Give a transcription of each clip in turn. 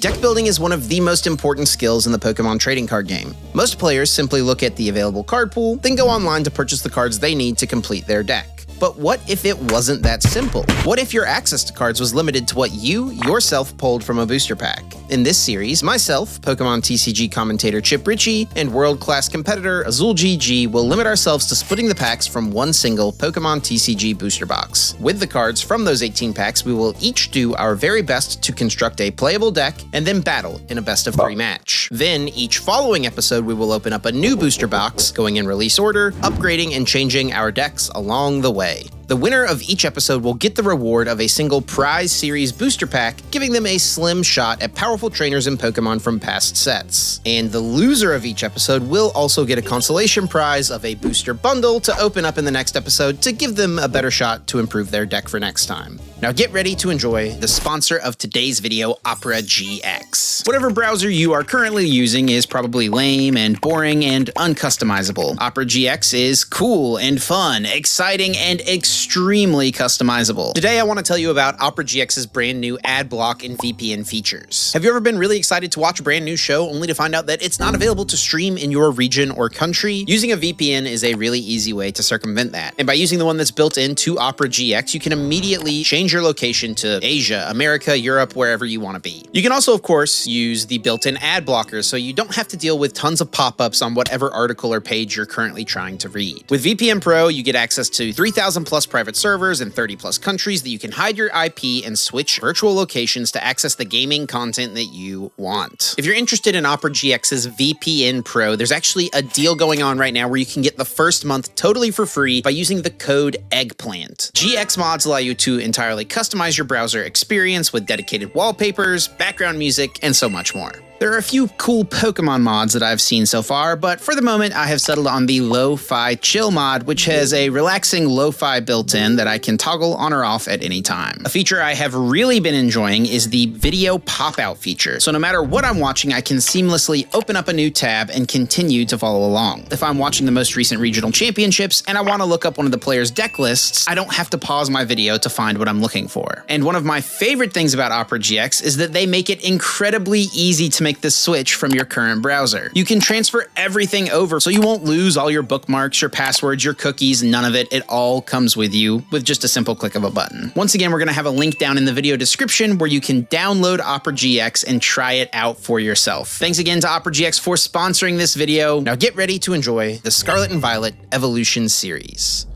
Deck building is one of the most important skills in the Pokémon trading card game. Most players simply look at the available card pool, then go online to purchase the cards they need to complete their deck. But what if it wasn't that simple? What if your access to cards was limited to what you, yourself, pulled from a booster pack? In this series, myself, Pokémon TCG commentator Chip and world-class competitor Azul GG will limit ourselves to splitting the packs from one single Pokémon TCG booster box. With the cards from those 18 packs, we will each do our very best to construct a playable deck and then battle in a best-of-3 match. Then, each following episode, we will open up a new booster box, going in release order, upgrading and changing our decks along the way. The winner of each episode will get the reward of a single prize series booster pack, giving them a slim shot at powerful trainers and Pokemon from past sets. And the loser of each episode will also get a consolation prize of a booster bundle to open up in the next episode to give them a better shot to improve their deck for next time. Now get ready to enjoy the sponsor of today's video, Opera GX. Whatever browser you are currently using is probably lame and boring and uncustomizable. Opera GX is cool and fun, exciting, and extremely customizable. Today I want to tell you about Opera GX's brand new ad block and VPN features. Have you ever been really excited to watch a brand new show only to find out that it's not available to stream in your region or country? Using a VPN is a really easy way to circumvent that. And by using the one that's built into Opera GX, you can immediately change your location to Asia, America, Europe, wherever you want to be. You can also, of course, use the built-in ad blockers so you don't have to deal with tons of pop-ups on whatever article or page you're currently trying to read. With VPN Pro, you get access to 3,000 plus private servers in 30 plus countries that you can hide your IP and switch virtual locations to access the gaming content that you want. If you're interested in Opera GX's VPN Pro, there's actually a deal going on right now where you can get the first month totally for free by using the code EGGPLANT. GX mods allow you to entirely customize your browser experience with dedicated wallpapers, background music, and so much more. There are a few cool Pokemon mods that I've seen so far, but for the moment I have settled on the Lo-Fi Chill mod, which has a relaxing lo-fi built-in that I can toggle on or off at any time. A feature I have really been enjoying is the video pop-out feature, so no matter what I'm watching, I can seamlessly open up a new tab and continue to follow along. If I'm watching the most recent regional championships and I want to look up one of the players' deck lists, I don't have to pause my video to find what I'm looking for. And one of my favorite things about Opera GX is that they make it incredibly easy to make the switch from your current browser. You can transfer everything over so you won't lose all your bookmarks, your passwords, your cookies, none of it. It all comes with you with just a simple click of a button. Once again, we're going to have a link down in the video description where you can download Opera GX and try it out for yourself. Thanks again to Opera GX for sponsoring this video. Now get ready to enjoy the Scarlet and Violet Evolution series.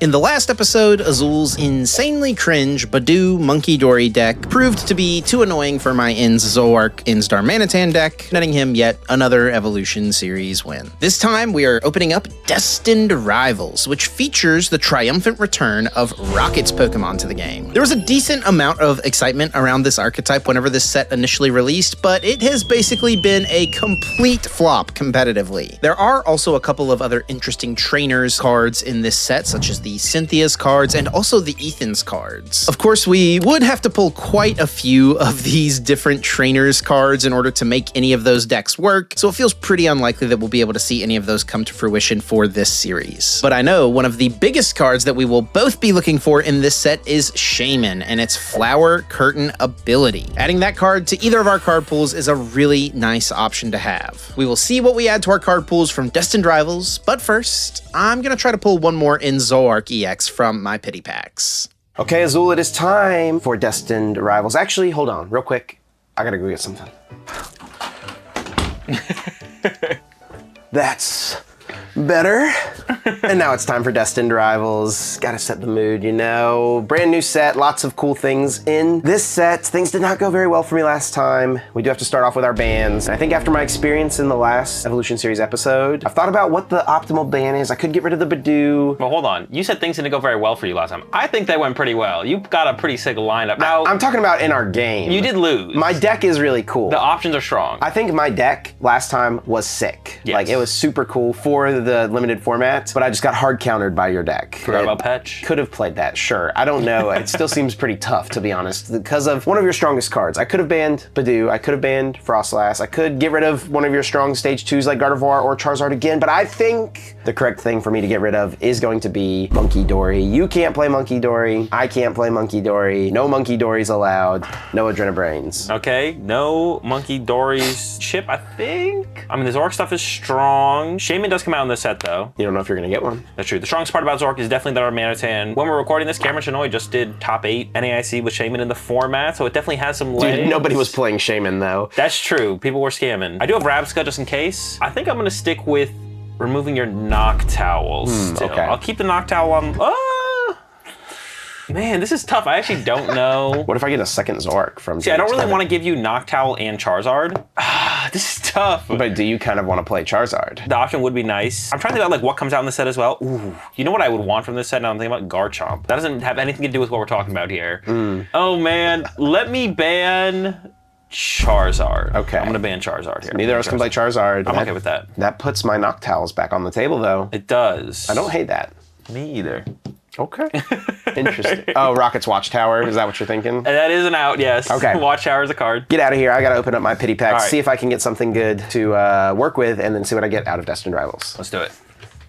In the last episode, Azul's insanely cringe Badoo Monkey Dory deck proved to be too annoying for my Inns Zoroark Instar Manitan deck, netting him yet another Evolution Series win. This time, we are opening up Destined Rivals, which features the triumphant return of Rocket's Pokemon to the game. There was a decent amount of excitement around this archetype whenever this set initially released, but it has basically been a complete flop competitively. There are also a couple of other interesting trainers cards in this set, such as the Cynthia's cards and also the Ethan's cards. Of course, we would have to pull quite a few of these different trainers cards in order to make any of those decks work, so it feels pretty unlikely that we'll be able to see any of those come to fruition for this series. But I know one of the biggest cards that we will both be looking for in this set is Shaymin and its Flower Curtain ability. Adding that card to either of our card pools is a really nice option to have. We will see what we add to our card pools from Destined Rivals, but first, I'm gonna try to pull one more in Zoroark EX from my pity packs. Okay, Azul, it is time for Destined Rivals. Actually, hold on, real quick. I gotta go get something. That's better. And now it's time for Destined Rivals. Gotta set the mood, you know. Brand new set, lots of cool things in this set. Things did not go very well for me last time. We do have to start off with our bans. I think after my experience in the last Evolution Series episode, I've thought about what the optimal ban is. I could get rid of the Badoo. Well, hold on. You said things didn't go very well for you last time. I think they went pretty well. You got a pretty sick lineup. Now, I'm talking about in our game. You did lose. My deck is really cool. The options are strong. I think my deck last time was sick. Yes. Like, it was super cool for of the limited format, but I just got hard countered by your deck. Forgot about Petch. Could have played that, sure. I don't know. It still seems pretty tough, to be honest, because of one of your strongest cards. I could have banned Badoo. I could have banned Frostlass. I could get rid of one of your strong stage 2s like Gardevoir or Charizard again, but I think the correct thing for me to get rid of is going to be Monkey Dory. You can't play Monkey Dory. I can't play Monkey Dory. No Monkey Dories allowed. No Adrenabrains. Okay, no Monkey Dory's Chip, I think. I mean, the Zork stuff is strong. Shaymin does come out in this set, though. You don't know if you're gonna get one. That's true. The strongest part about Zork is definitely that our Manatan. When we're recording this, Cameron Chinoy just did top 8 NAIC with Shaymin in the format, so it definitely has some legs. Dude, nobody was playing Shaymin, though. That's true. People were scamming. I do have Rabsca just in case. I think I'm gonna stick with removing your Noctowl still. Okay. I'll keep the Noctowl on. Man, this is tough. I actually don't know. What if I get a second Zork from... See, I don't really want to give you Noctowl and Charizard. This is tough. But do you kind of want to play Charizard? The option would be nice. I'm trying to think about like what comes out in the set as well. Ooh, you know what I would want from this set? Now I'm thinking about Garchomp. That doesn't have anything to do with what we're talking about here. Oh man, let me ban Charizard. Okay. I'm gonna ban Charizard here. Neither of us can play Charizard. I'm okay with that. That puts my Noctowls back on the table, though. It does. I don't hate that. Me either. Okay. Interesting. Oh, Rocket's Watchtower. Is that what you're thinking? That is an out, yes. Okay. Watchtower is a card. Get out of here. I got to open up my pity packs, right. see if I can get something good to work with, and then see what I get out of Destined Rivals. Let's do it.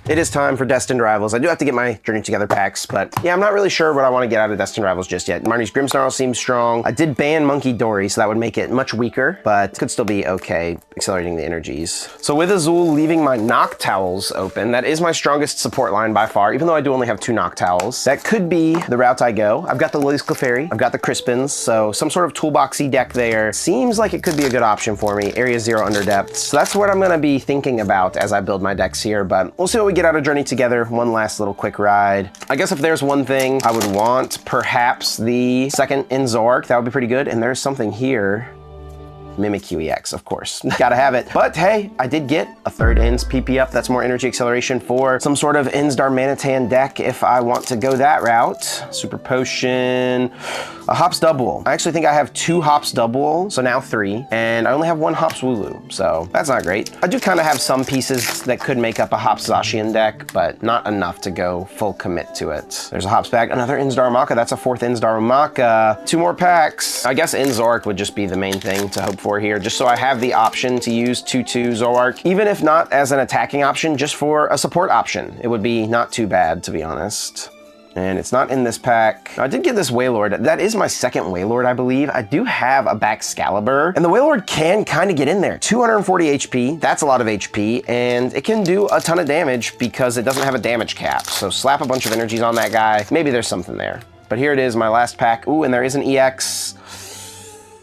It is time for Destined Rivals. I do have to get my Journey Together packs, but yeah, I'm not really sure what I want to get out of Destined Rivals just yet. Marnie's Grimmsnarl seems strong. I did ban Monkey Dory, so that would make it much weaker, but could still be okay, accelerating the energies. So with Azul leaving my Noctowls open, that is my strongest support line by far, even though I do only have 2 Noctowls. That could be the route I go. I've got the Lilies Clefairy, I've got the Crispins, so some sort of toolboxy deck there. Seems like it could be a good option for me. Area 0 under depth. So that's what I'm gonna be thinking about as I build my decks here, but we'll see what we get out of Journey Together. One last little quick ride. I guess if there's one thing I would want, perhaps the second Inzork. That would be pretty good. And there's something here. Mimikyu EX, of course. Gotta have it. But hey, I did get a third Inns PP up. That's more energy acceleration for some sort of Insdar Manatan deck if I want to go that route. Super Potion, a Hops Double. I actually think I have 2 Hops Double, so now 3. And I only have 1 Hops Wooloo, so that's not great. I do kind of have some pieces that could make up a Hops Zacian deck, but not enough to go full commit to it. There's a Hops bag, another Insdar Maka. That's a 4th Insdar Maka. 2 more packs. I guess Inzork would just be the main thing to hope for here, just so I have the option to use 2/2 Zoroark, even if not as an attacking option, just for a support option. It would be not too bad, to be honest. And it's not in this pack. I did get this Wailord. That is my second Wailord, I believe. I do have a Baxcalibur, and the Wailord can kind of get in there. 240 HP, that's a lot of HP, and it can do a ton of damage because it doesn't have a damage cap. So slap a bunch of energies on that guy. Maybe there's something there. But here it is, my last pack. Ooh, and there is an EX.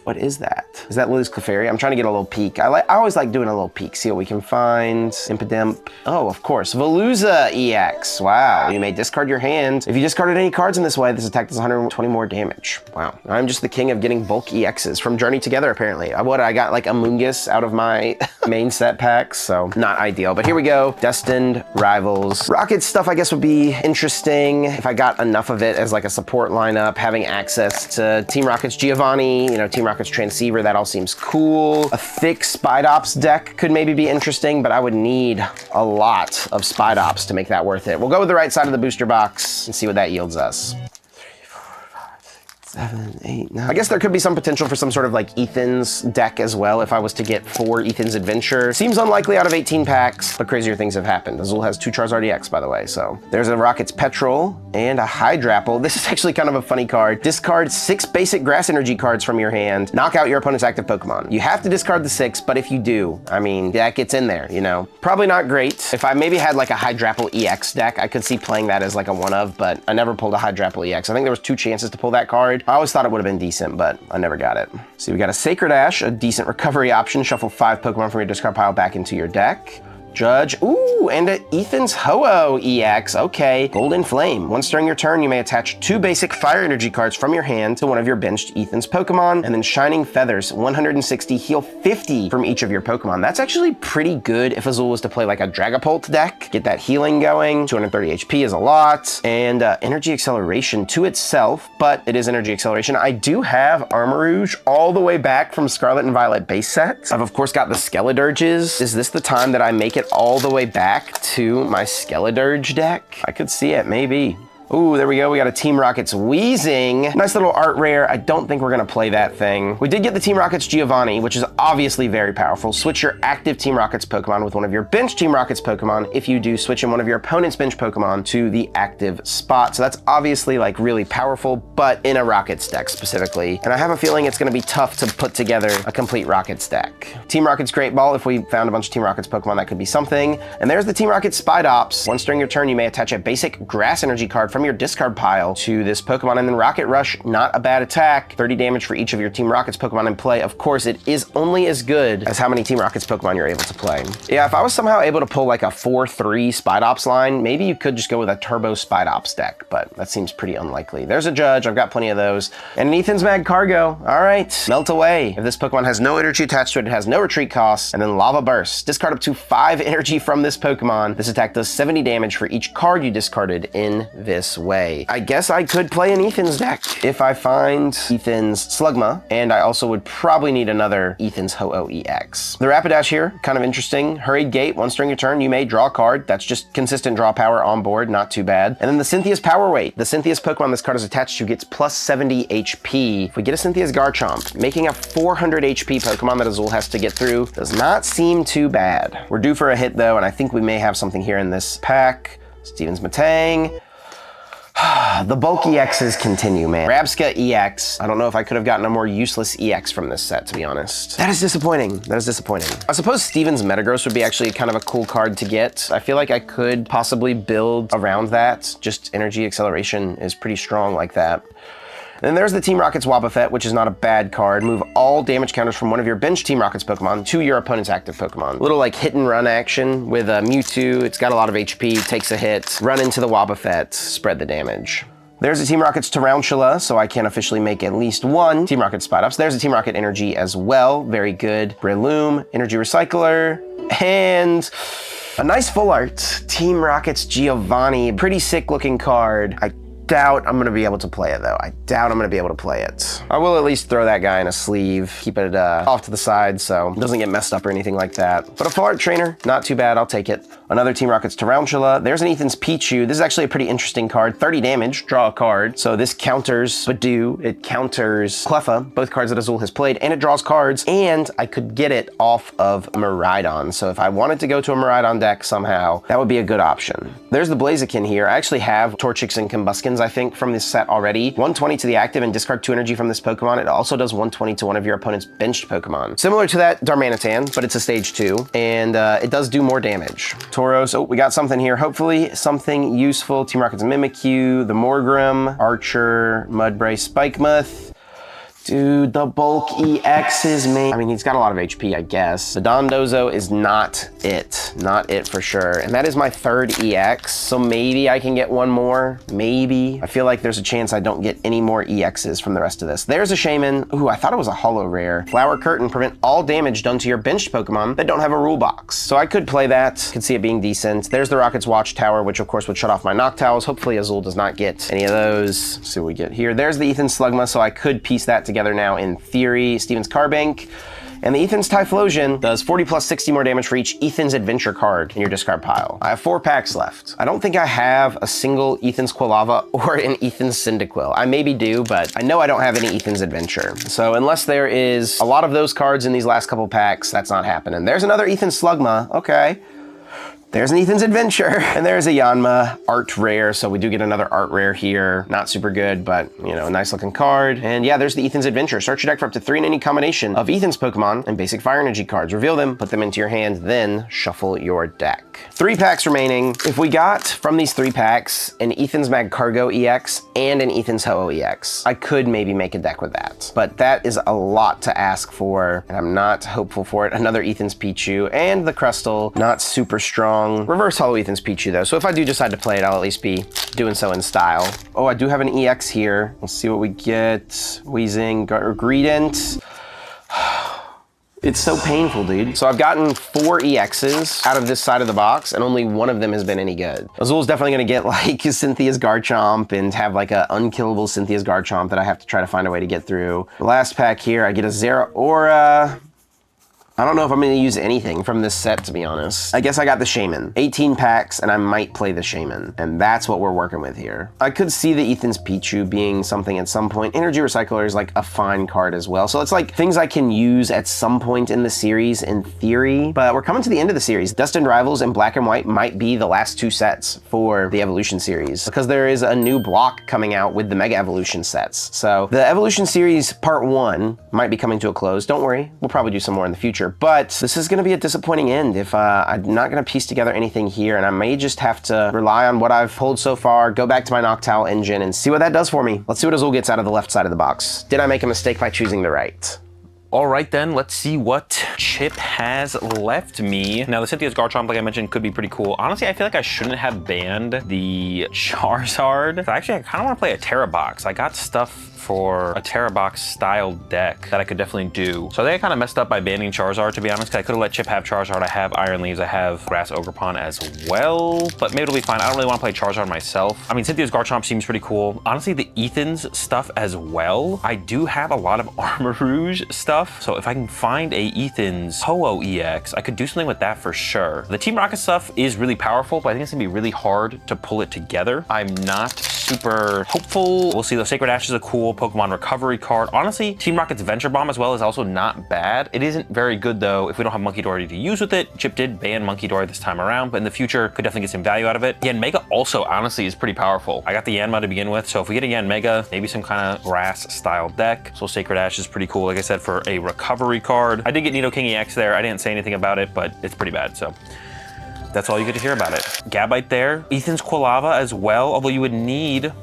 What is that? Is that Lilies Clefairy? I'm trying to get a little peek. I always like doing a little peek, see what we can find. Impidimp. Oh, of course. Veluza EX. Wow. You may discard your hand. If you discarded any cards in this way, this attack does 120 more damage. Wow. I'm just the king of getting bulk EXs from Journey Together, apparently. I got like Amoonguss out of my main set packs, so not ideal. But here we go. Destined Rivals. Rocket stuff, I guess, would be interesting if I got enough of it as like a support lineup, having access to Team Rocket's Giovanni, you know, Team Rocket's Transceiver, that all seems cool. A thick Spidops deck could maybe be interesting, but I would need a lot of Spidops to make that worth it. We'll go with the right side of the booster box and see what that yields us. 7, 8, 9. I guess there could be some potential for some sort of like Ethan's deck as well if I was to get 4 Ethan's Adventure. Seems unlikely out of 18 packs, but crazier things have happened. Azul has 2 Charizard EX, by the way, so. There's a Rocket's Petrol and a Hydrapple. This is actually kind of a funny card. Discard 6 basic grass energy cards from your hand. Knock out your opponent's active Pokemon. You have to discard the 6, but if you do, I mean, that gets in there, you know. Probably not great. If I maybe had like a Hydrapple EX deck, I could see playing that as like a one-of, but I never pulled a Hydrapple EX. I think there was 2 chances to pull that card. I always thought it would have been decent, but I never got it. So we got a Sacred Ash, a decent recovery option. Shuffle 5 Pokemon from your discard pile back into your deck. Judge, ooh, and a Ethan's Ho-Oh EX, okay. Golden Flame, once during your turn, you may attach 2 basic fire energy cards from your hand to one of your benched Ethan's Pokemon, and then Shining Feathers, 160, heal 50 from each of your Pokemon. That's actually pretty good if Azul was to play like a Dragapult deck, get that healing going. 230 HP is a lot, and energy acceleration to itself, but it is energy acceleration. I do have Armarouge all the way back from Scarlet and Violet base set. I've of course got the Skeledurges. Is this the time that I make it it all the way back to my Skeledirge deck? I could see it, maybe. Ooh, there we go. We got a Team Rockets Wheezing. Nice little art rare. I don't think we're gonna play that thing. We did get the Team Rockets Giovanni, which is obviously very powerful. Switch your active Team Rockets Pokemon with one of your bench Team Rockets Pokemon. If you do, switch in one of your opponent's bench Pokemon to the active spot. So that's obviously like really powerful, but in a Rockets deck specifically. And I have a feeling it's gonna be tough to put together a complete Rockets deck. Team Rockets Great Ball, if we found a bunch of Team Rockets Pokemon, that could be something. And there's the Team Rockets Spidops. Once during your turn, you may attach a basic Grass Energy card from your discard pile to this Pokemon, and then Rocket Rush, not a bad attack. 30 damage for each of your Team Rockets Pokemon in play. Of course, it is only as good as how many Team Rockets Pokemon you're able to play. Yeah, if I was somehow able to pull like a 4-3 Spidops line, maybe you could just go with a Turbo Spidops deck, but that seems pretty unlikely. There's a Judge, I've got plenty of those. And an Ethan's Mag Cargo, all right, Melt Away. If this Pokemon has no energy attached to it, it has no retreat costs, and then Lava Burst. Discard up to 5 energy from this Pokemon. This attack does 70 damage for each card you discarded in this way. I guess I could play an Ethan's deck if I find Ethan's Slugma, and I also would probably need another Ethan's Ho-Oh EX. The Rapidash here, kind of interesting. Hurried Gate, once during your turn, you may draw a card. That's just consistent draw power on board, not too bad. And then the Cynthia's Power Weight. The Cynthia's Pokemon this card is attached to gets plus 70 HP. If we get a Cynthia's Garchomp, making a 400 HP Pokemon that Azul has to get through does not seem too bad. We're due for a hit though, and I think we may have something here in this pack. Steven's Matang. The bulk EXs continue, man. Rabska EX. I don't know if I could have gotten a more useless EX from this set, to be honest. That is disappointing. That is disappointing. I suppose Steven's Metagross would be actually kind of a cool card to get. I feel like I could possibly build around that. Just energy acceleration is pretty strong like that. Then there's the Team Rockets Wobbuffet, which is not a bad card. Move all damage counters from one of your bench Team Rockets Pokemon to your opponent's active Pokemon. Little like hit and run action with a Mewtwo. It's got a lot of HP, takes a hit, run into the Wobbuffet, spread the damage. There's a Team Rocket's Tarantula, so I can officially make at least one Team Rocket Spidops. There's a Team Rocket Energy as well, very good. Breloom, Energy Recycler, and a nice full art Team Rocket's Giovanni. Pretty sick looking card. I doubt I'm gonna be able to play it though. I doubt I'm gonna be able to play it. I will at least throw that guy in a sleeve, keep it off to the side so it doesn't get messed up or anything like that. But a full art trainer, not too bad, I'll take it. Another Team Rocket's Tarantula. There's an Ethan's Pichu. This is actually a pretty interesting card. 30 damage, draw a card. So this counters Badoo, it counters Cleffa, both cards that Azul has played, and it draws cards, and I could get it off of Miraidon. So if I wanted to go to a Miraidon deck somehow, that would be a good option. There's the Blaziken here. I actually have Torchics and Combuskins, I think, from this set already. 120 to the active and discard 2 energy from this Pokemon. It also does 120 to one of your opponent's benched Pokemon. Similar to that Darmanitan, but it's a stage 2, and it does do more damage. Tauros, oh, we got something here. Hopefully something useful. Team Rocket's Mimikyu, the Morgrim, Archer, Mudbray, Spikemuth. Dude, the bulk EXs, man. I mean, he's got a lot of HP, I guess. The Dondozo is not it for sure. And that is my 3rd EX, so maybe I can get one more, maybe. I feel like there's a chance I don't get any more EXs from the rest of this. There's a Shaymin. Ooh, I thought it was a holo rare. Flower Curtain, prevent all damage done to your benched Pokemon that don't have a rule box. So I could play that, could see it being decent. There's the Rocket's Watchtower, which of course would shut off my Noctowls. Hopefully Azul does not get any of those. Let's see what we get here. There's the Ethan Slugma, so I could piece that together now in theory. Steven's Carbank. And the Ethan's Typhlosion does 40 plus 60 more damage for each Ethan's Adventure card in your discard pile. I have 4 packs left. I don't think I have a single Ethan's Quilava or an Ethan's Cyndaquil. I maybe do, but I know I don't have any Ethan's Adventure. So unless there is a lot of those cards in these last couple packs, that's not happening. There's another Ethan's Slugma. Okay. There's an Ethan's Adventure, and there's a Yanma art rare, so we do get another art rare here. Not super good, but, you know, a nice looking card. And yeah, there's the Ethan's Adventure. Search your deck for up to 3 in any combination of Ethan's Pokemon and basic Fire Energy cards. Reveal them, put them into your hand, then shuffle your deck. 3 packs remaining. If we got from these 3 packs an Ethan's Mag Cargo EX and an Ethan's Ho-Oh EX, I could maybe make a deck with that. But that is a lot to ask for, and I'm not hopeful for it. Another Ethan's Pichu and the Crustle, not super strong. Reverse Hollow Ethan's Pichu though, so if I do decide to play it, I'll at least be doing so in style. Oh, I do have an EX here. Let's see what we get. Wheezing, Greedent. It's so painful, dude. So I've gotten 4 EXs out of this side of the box, and only one of them has been any good. Azul's definitely gonna get like Cynthia's Garchomp and have like a unkillable Cynthia's Garchomp that I have to try to find a way to get through. The last pack here, I get a Zeraora. I don't know if I'm gonna use anything from this set, to be honest. I guess I got the Shaymin. 18 packs, and I might play the Shaymin. And that's what we're working with here. I could see the Ethan's Pichu being something at some point. Energy Recycler is like a fine card as well. So it's like things I can use at some point in the series in theory, but we're coming to the end of the series. Destined Rivals and Black and White might be the last 2 sets for the Evolution series because there is a new block coming out with the Mega Evolution sets. So the Evolution series part 1 might be coming to a close. Don't worry, we'll probably do some more in the future. But this is going to be a disappointing end if I'm not going to piece together anything here, and I may just have to rely on what I've pulled so far, go back to my Noctowl engine, and see what that does for me. Let's see what Azul gets out of the left side of the box. Did I make a mistake by choosing the right? All right then, let's see what Chip has left me. Now the Cynthia's Garchomp, like I mentioned, could be pretty cool. Honestly, I feel like I shouldn't have banned the Charizard. Actually, I kind of want to play a Terra Box. I got stuff for a Terra Box style deck that I could definitely do. So I think I kind of messed up by banning Charizard, to be honest, because I could have let Chip have Charizard. I have Iron Leaves, I have Grass Ogerpon as well, but maybe it'll be fine. I don't really want to play Charizard myself. I mean, Cynthia's Garchomp seems pretty cool. Honestly, the Ethan's stuff as well. I do have a lot of Armarouge stuff, so if I can find a Ethan's Ho-Oh EX, I could do something with that for sure. The Team Rocket stuff is really powerful, but I think it's gonna be really hard to pull it together. I'm not super hopeful. We'll see. The Sacred Ash is a cool Pokemon recovery card. Honestly, Team Rocket's Venture Bomb as well is also not bad. It isn't very good though if we don't have Monkey Dory to use with it. Chip did ban Monkey Dory this time around, but in the future could definitely get some value out of it. Yanmega also honestly is pretty powerful. I got the Yanma to begin with, so if we get a Yanmega, maybe some kind of grass style deck. So Sacred Ash is pretty cool, like I said, for a recovery card. I did get Nidoking EX there. I didn't say anything about it, but it's pretty bad, so that's all you get to hear about it. Gabite there. Ethan's Quilava as well, although you would need...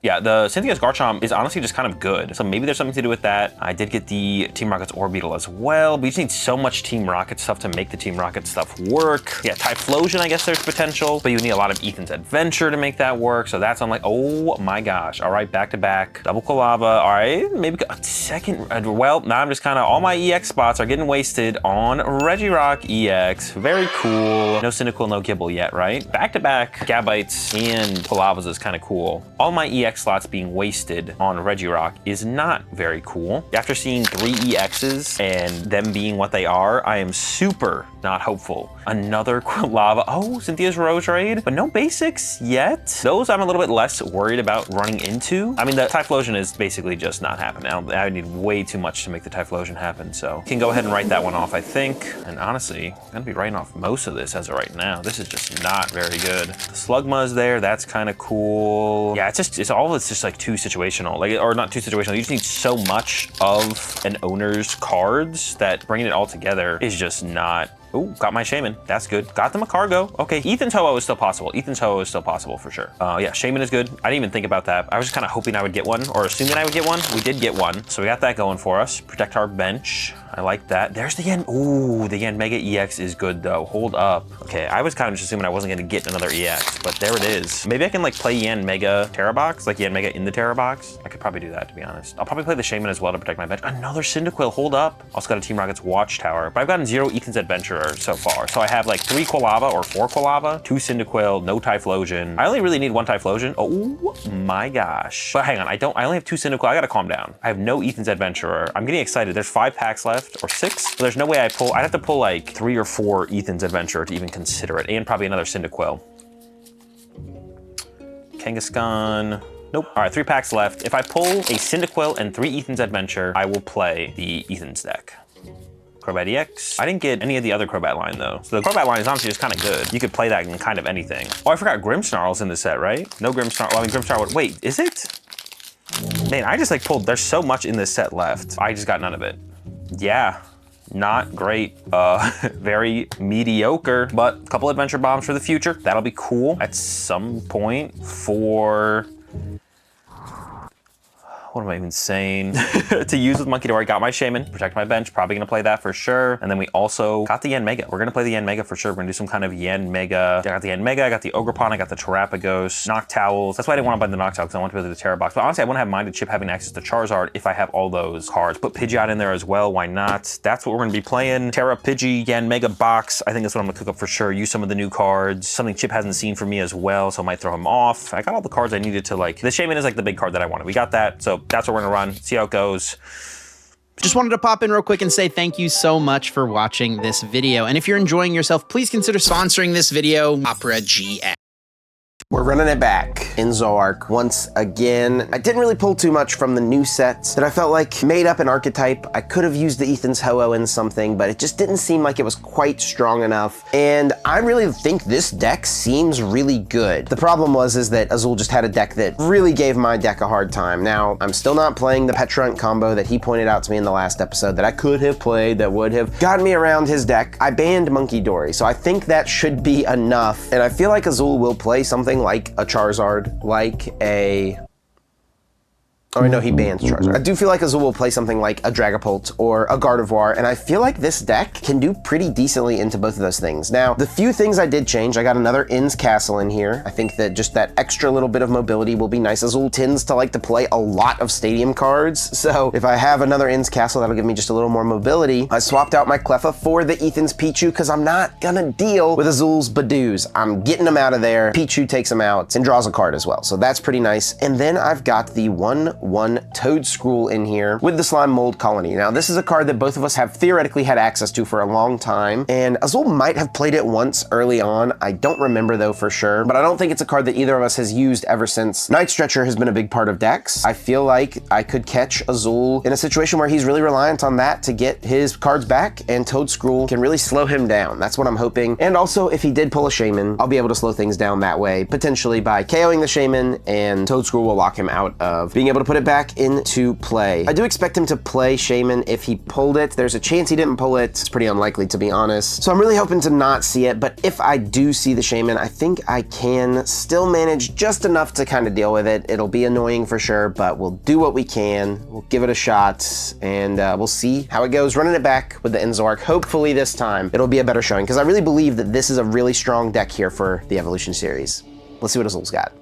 Yeah, the Cynthia's Garchomp is honestly just kind of good. So maybe there's something to do with that. I did get the Team Rocket's Orbeetle as well, but you just need so much Team Rocket stuff to make the Team Rocket stuff work. Yeah, Typhlosion, I guess there's potential, but you need a lot of Ethan's Adventure to make that work. So that's on like, oh my gosh. All right, back to back. Double Quilava. All right, maybe a second. Well, now I'm just kind of, all my EX spots are getting wasted on Regirock EX. Very cool. No Cyndaquil, no Gibble yet, right? Back to back Gabites and Quilavas is kind of cool. All my EX slots being wasted on Regirock is not very cool. After seeing 3 EXs and them being what they are, I am super not hopeful. Another Quilava. Oh, Cynthia's Roserade, but no basics yet. Those I'm a little bit less worried about running into. I mean, the Typhlosion is basically just not happening. I need way too much to make the Typhlosion happen, so can go ahead and write that one off, I think. And honestly, I'm gonna be writing off most of this as of right now. This is just not very good. The Slugma is there. That's kind of cool. Yeah, it's all of it's just like too situational, like, or not too situational. You just need so much of an owner's cards that bringing it all together is just not. Oh, got my Shaymin. That's good. Got them a Cargo. Okay, Ethan's Ho-Oh is still possible. Ethan's Ho-Oh is still possible for sure. Yeah, Shaymin is good. I didn't even think about that. I was just kind of hoping I would get one, or assuming I would get one. We did get one, so we got that going for us. Protect our bench. I like that. There's the Yan. Ooh, the Yanmega EX is good though. Hold up. Okay, I was kind of just assuming I wasn't going to get another EX, but there it is. Maybe I can like play Yanmega Terra Box, like Yanmega in the Terra Box. I could probably do that, to be honest. I'll probably play the Shaymin as well to protect my bench. Another Cyndaquil. Hold up. Also got a Team Rocket's Watchtower, but I've gotten 0 Ethan's Adventurer so far. So I have like 3 Quilava or 4 Quilava, 2 Cyndaquil, no Typhlosion. I only really need 1 Typhlosion. Oh my gosh. But hang on, I only have 2 Cyndaquil. I gotta calm down. I have no Ethan's Adventurer. I'm getting excited. There's 5 packs left, or 6. So there's no way I'd have to pull like 3 or 4 Ethan's Adventurer to even consider it, and probably another Cyndaquil. Kangaskhan. Nope. All right, 3 packs left. If I pull a Cyndaquil and 3 Ethan's Adventure, I will play the Ethan's deck. Crobat EX. I didn't get any of the other Crobat line though. So the Crobat line is honestly just kind of good. You could play that in kind of anything. Oh, I forgot Grimmsnarl's in the set, right? No Grimmsnarl. Well, I mean, Grimmsnarl, wait, is it? Man, I just like pulled, there's so much in this set left. I just got none of it. Yeah, not great. Very mediocre, but a couple Adventure Bombs for the future. That'll be cool at some point for... What am I even saying? To use with Monkey Dory, got my Shaymin, protect my bench, probably gonna play that for sure. And then we also got the Yanmega. We're gonna play the Yanmega for sure. We're gonna do some kind of Yanmega. I got the Yanmega, I got the Ogerpon, I got the Terrapagos, Noctowls. That's why I didn't want to buy the Noctowl, because I want to play the Terra Box. But honestly, I wouldn't have minded Chip having access to Charizard if I have all those cards. Put Pidgeot in there as well, why not? That's what we're gonna be playing. Terra, Pidgey, Yanmega box. I think that's what I'm gonna cook up for sure. Use some of the new cards. Something Chip hasn't seen for me as well, so I might throw him off. I got all the cards I needed to like. The Shaymin is like the big card that I wanted. We got that, so that's what we're gonna run. See how it goes. Just wanted to pop in real quick and say thank you so much for watching this video. And if you're enjoying yourself, please consider sponsoring this video, Opera GX. We're running it back in Zoroark once again. I didn't really pull too much from the new sets that I felt like made up an archetype. I could have used the Ethan's Ho-Oh in something, but it just didn't seem like it was quite strong enough. And I really think this deck seems really good. The problem is that Azul just had a deck that really gave my deck a hard time. Now, I'm still not playing the Petrunt combo that he pointed out to me in the last episode that I could have played that would have gotten me around his deck. I banned Monkey Dory, so I think that should be enough. And I feel like Azul will play something like a Charizard, like a... Oh, I know he bans Charizard. I do feel like Azul will play something like a Dragapult or a Gardevoir, and I feel like this deck can do pretty decently into both of those things. Now, the few things I did change, I got another Inn's Castle in here. I think that just that extra little bit of mobility will be nice. Azul tends to like to play a lot of stadium cards, so if I have another Inn's Castle, that'll give me just a little more mobility. I swapped out my Cleffa for the Ethan's Pichu because I'm not gonna deal with Azul's Badoos. I'm getting them out of there. Pichu takes them out and draws a card as well, so that's pretty nice. And then I've got the 1/1 Toadskrull in here with the Slime Mold Colony. Now, this is a card that both of us have theoretically had access to for a long time, and Azul might have played it once early on. I don't remember though for sure, but I don't think it's a card that either of us has used ever since Night Stretcher has been a big part of decks. I feel like I could catch Azul in a situation where he's really reliant on that to get his cards back, and Toadskrull can really slow him down. That's what I'm hoping. And also, if he did pull a Shaymin, I'll be able to slow things down that way, potentially by KOing the Shaymin, and Toadskrull will lock him out of being able to put it back into play. I do expect him to play Shaymin if he pulled it. There's a chance he didn't pull it. It's pretty unlikely, to be honest. So I'm really hoping to not see it, but if I do see the Shaymin, I think I can still manage just enough to kind of deal with it. It'll be annoying for sure, but we'll do what we can. We'll give it a shot, and we'll see how it goes. Running it back with the Zoroark. Hopefully this time it'll be a better showing, because I really believe that this is a really strong deck here for the Evolution series. Let's see what Azul's got.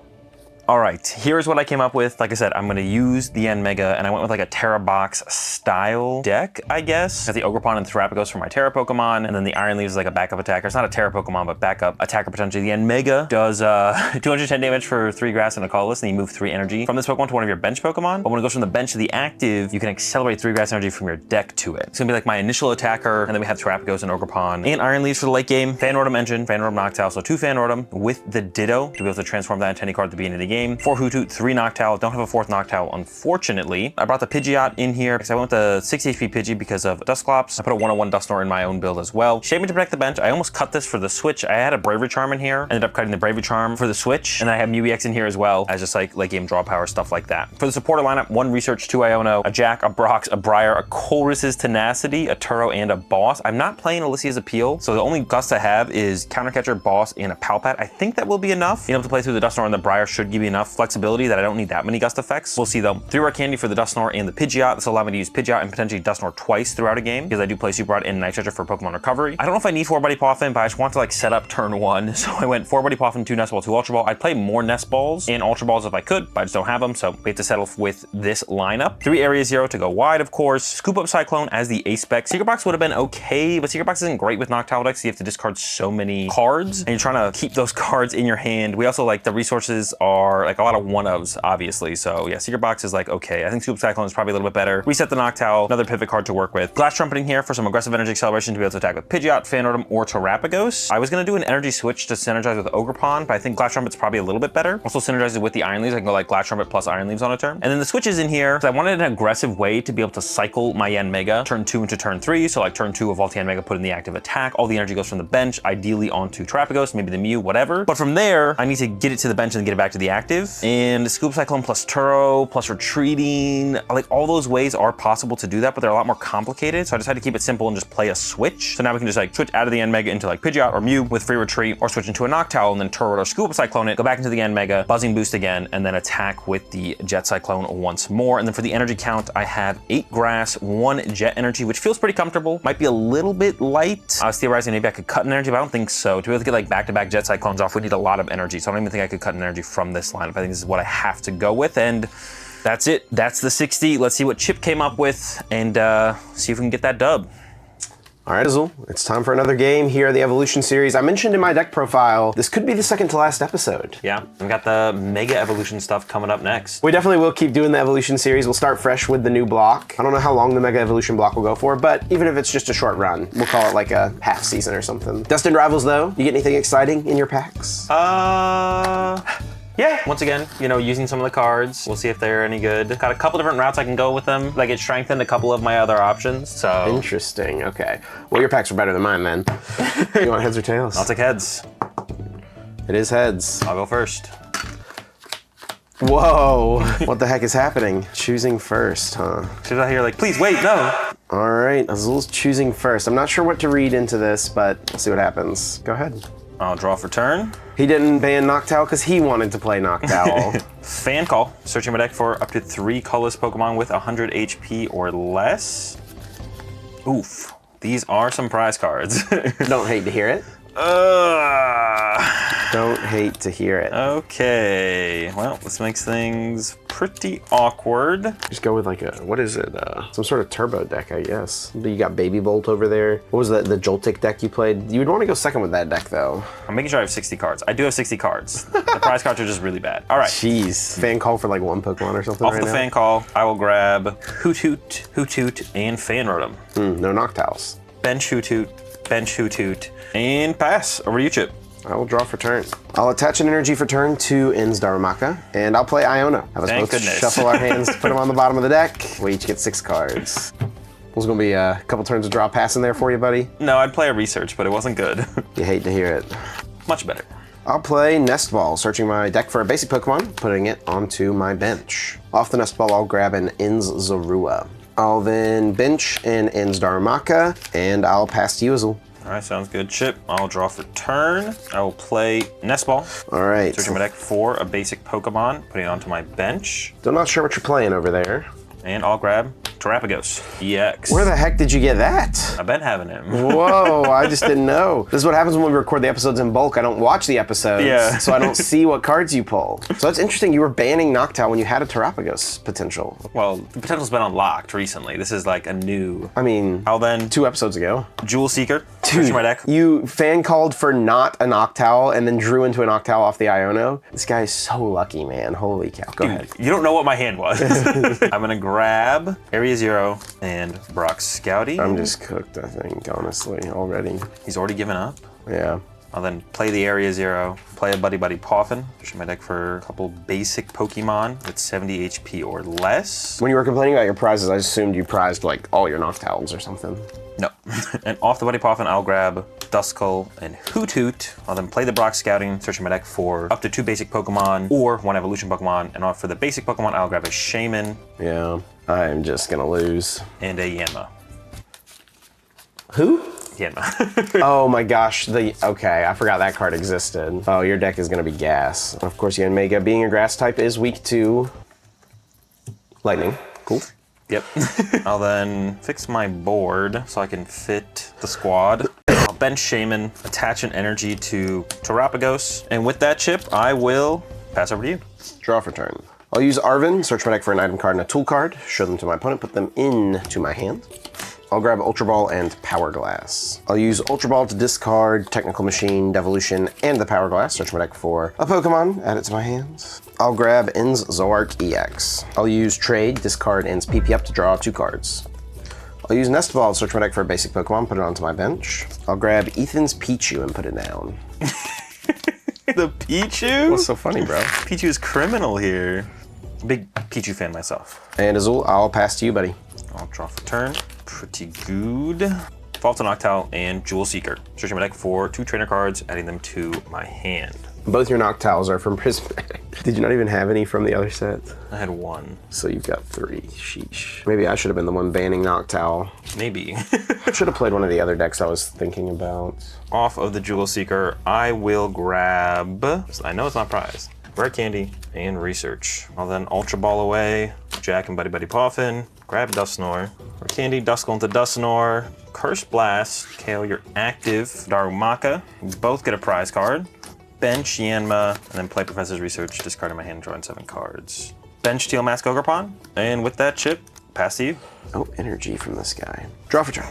All right, here's what I came up with. Like I said, I'm gonna use the Mega, and I went with like a Terra Box style deck, I guess. Got the Ogerpon and Therapagos for my Terra Pokemon, and then the Iron Leaves is like a backup attacker. It's not a Terra Pokemon, but backup attacker potentially. The Mega does 210 damage for 3 grass and a colorless, and you move 3 energy from this Pokemon to one of your bench Pokemon. But when it goes from the bench to the active, you can accelerate 3 grass energy from your deck to it. It's gonna be like my initial attacker, and then we have Therapagos and Ogerpon, and Iron Leaves for the late game. Fanrotom Engine, Fanrotom Noctowl, so 2 Fanrotom with the Ditto to be able to transform that into any card at the beginning of the game. 4 Hoothoot, 3 Noctowl. Don't have a 4th Noctowl, unfortunately. I brought the Pidgeot in here because I went with the 6 HP Pidgey because of Dusclops. I put a 1/1 Dusknoir in my own build as well. Shaymin to protect the bench. I almost cut this for the Switch. I had a Bravery Charm in here. Ended up cutting the Bravery Charm for the Switch. And I have Mew EX in here as well as just like late game draw power, stuff like that. For the supporter lineup, 1 Research, 2 Iono, a Jack, a Brox, a Briar, a Colress's Tenacity, a Turo, and a Boss. I'm not playing Alicia's Appeal, so the only Gust I have is Countercatcher, Boss, and a Palpat. I think that will be enough. Being able to play through the Dusknoir and the Briar should give me enough flexibility that I don't need that many Gust effects. We'll see though. 3 Rare Candy for the Dusknoir and the Pidgeot. This will allow me to use Pidgeot and potentially Dusknoir twice throughout a game because I do play Super Rod and Night Stretcher for Pokemon Recovery. I don't know if I need 4 Buddy Poffin, but I just want to like set up turn 1. So I went 4 Buddy Poffin, 2 Nest Ball, 2 Ultra Ball. I'd play more Nest Balls and Ultra Balls if I could, but I just don't have them, so we have to settle with this lineup. 3 Area Zero to go wide, of course. Scoop up Cyclone as the Ace Spec. Secret Box would have been okay, but Secret Box isn't great with Noctowl decks. You have to discard so many cards, and you're trying to keep those cards in your hand. We also like the resources are like a lot of 1-ofs, obviously. So yeah, Secret Box is like okay. I think Scoop Cyclone is probably a little bit better. Reset the Noctowl, another pivot card to work with. Glass Trumpeting here for some aggressive energy acceleration to be able to attack with Pidgeot, Fanrotom, or Terapagos. I was gonna do an energy switch to synergize with Ogerpon, but I think Glass Trumpet's probably a little bit better. Also synergizes with the Iron Leaves. I can go like Glass Trumpet plus Iron Leaves on a turn. And then the switch is in here because I wanted an aggressive way to be able to cycle my Yanmega turn 2 into turn 3. So like turn 2 of Vault Yanmega, put in the active attack. All the energy goes from the bench, ideally onto Terapagos, maybe the Mew, whatever. But from there, I need to get it to the bench and then get it back to the active. And Scoop Cyclone plus Turo plus retreating, like all those ways are possible to do that, but they're a lot more complicated. So I decided to keep it simple and just play a switch. So now we can just like switch out of the Yanmega into like Pidgeot or Mew with free retreat, or switch into a Noctowl and then Turo or Scoop Cyclone it, go back into the Yanmega, buzzing boost again, and then attack with the Jet Cyclone once more. And then for the energy count, I have 8 grass, 1 jet energy, which feels pretty comfortable. Might be a little bit light. I was theorizing maybe I could cut an energy, but I don't think so. To be able to get like back-to-back Jet Cyclones off, we need a lot of energy. So I don't even think I could cut an energy from this lineup. I think this is what I have to go with, and that's it. That's the 60. Let's see what Chip came up with and see if we can get that dub. All right, Azul, it's time for another game here at the Evolution series. I mentioned in my deck profile, this could be the second to last episode. Yeah, we got the Mega Evolution stuff coming up next. We definitely will keep doing the Evolution series. We'll start fresh with the new block. I don't know how long the Mega Evolution block will go for, but even if it's just a short run, we'll call it like a half season or something. Destined Rivals, though, you get anything exciting in your packs? Yeah. Once again, you know, using some of the cards. We'll see if they're any good. Got a couple different routes I can go with them. Like, it strengthened a couple of my other options, so. Interesting, okay. Well, your packs are better than mine, then. You want heads or tails? I'll take heads. It is heads. I'll go first. Whoa, what the heck is happening? Choosing first, huh? She's out here like, please wait, no. All right, Azul's choosing first. I'm not sure what to read into this, but let's see what happens. Go ahead. I'll draw for turn. He didn't ban Noctowl because he wanted to play Noctowl. Fan call. Searching my deck for up to 3 colorless Pokemon with 100 HP or less. Oof. These are some prize cards. Don't hate to hear it. Don't hate to hear it. Okay. Well, this makes things pretty awkward. Just go with like a, what is it? Some sort of turbo deck, I guess. You got Baby Bolt over there. What was that, the Joltik deck you played? You would want to go second with that deck, though. I'm making sure I have 60 cards. I do have 60 cards. The prize cards are just really bad. All right. Jeez. Fan call for like 1 Pokemon or something. Off right the now? fan call, I will grab Hoothoot, and Fan Rotom. No Noctowls. Bench Hoothoot, and pass. Over to you, Chip. I will draw for turn. I'll attach an energy for turn to In's Darumaka, and I'll play Iono. Have us Thank both goodness. shuffle our hands, put them on the bottom of the deck. We each get 6 cards. There's gonna be a couple turns of draw pass in there for you, buddy. No, I'd play a research, but it wasn't good. You hate to hear it. Much better. I'll play Nest Ball, searching my deck for a basic Pokemon, putting it onto my bench. Off the Nest Ball, I'll grab an In's Zorua. I'll then bench an In's Darumaka, and I'll pass to you, Azul. All right, sounds good, Chip. I'll draw for turn. I will play Nest Ball. All right. Searching my deck for a basic Pokemon, putting it onto my bench, Still not sure what you're playing over there. and I'll grab Terapagos EX. Where the heck did you get that? I've been having him. Whoa, I just didn't know. This is what happens when we record the episodes in bulk. I don't watch the episodes, Yeah. so I don't see what cards you pull. So that's interesting. You were banning Noctowl when you had a Terapagos potential. Well, the potential's been unlocked recently. This is like a new. I mean, I'll then 2 episodes ago. Jewel Seeker. Searching my deck. You fan called for not a Noctowl and then drew into a Noctowl off the Iono. This guy is so lucky, man. Holy cow. Go ahead. You don't know what my hand was. I'm gonna grab Area Zero and Brock Scouty. I'm just cooked, I think, honestly, already. He's already given up. Yeah. I'll then play the Area Zero, play a Buddy Poffin, searching my deck for a couple basic Pokemon with 70 HP or less. When you were complaining about your prizes, I assumed you prized like all your Noctowls or something. No. And off the Buddy Poffin, I'll grab Duskull and Hoothoot. I'll then play the Brock Scouting, searching my deck for up to 2 basic Pokemon or 1 evolution Pokemon. And off for the basic Pokemon, I'll grab a Shaymin Yeah, I'm just gonna lose. and a Yanma. Who? Yanma. Oh my gosh, okay, I forgot that card existed. Oh, your deck is gonna be gas. Of course, Yanmega, being a grass type, is weak to lightning. Cool. Yep. I'll then fix my board so I can fit the squad. I'll bench Shaymin, attach an energy to Terapagos, and with that, Chip, I will pass over to you. Draw for turn. I'll use Arven, search my deck for an item card and a tool card, show them to my opponent, put them into my hand. I'll grab Ultra Ball and Power Glass. I'll use Ultra Ball to discard Technical Machine, Devolution, and the Power Glass. Search my deck for a Pokemon, add it to my hands. I'll grab In's Zoark EX. I'll use Trade, discard In's PP up to draw 2 cards. I'll use Nest Ball to search my deck for a basic Pokemon, put it onto my bench. I'll grab Ethan's Pichu and put it down. The Pichu? What's so funny, bro? Pichu is criminal here. Big Pichu fan myself. And Azul, I'll pass to you, buddy. I'll draw for turn. Pretty good. Fall to Noctowl and Jewel Seeker. Searching my deck for 2 trainer cards, adding them to my hand. Both your Noctowls are from Prismatic. Did you not even have any from the other set? I had 1. So you've got 3. Sheesh. Maybe I should have been the one banning Noctowl. Maybe. I should have played one of the other decks I was thinking about. Off of the Jewel Seeker, I will grab, I know it's not prized, Rare Candy and Research. I'll then Ultra Ball away, Jack and Buddy Poffin, grab Dusknoir, Rare Candy, Duskull into Dusknoir, Curse Blast, KO your active Darumaka. Both get a prize card. Bench Yanma, and then play Professor's Research, discarding my hand, drawing 7 cards. Bench Teal Mask Ogerpon, and with that, Chip, pass to you. Oh, energy from this guy. Draw for turn.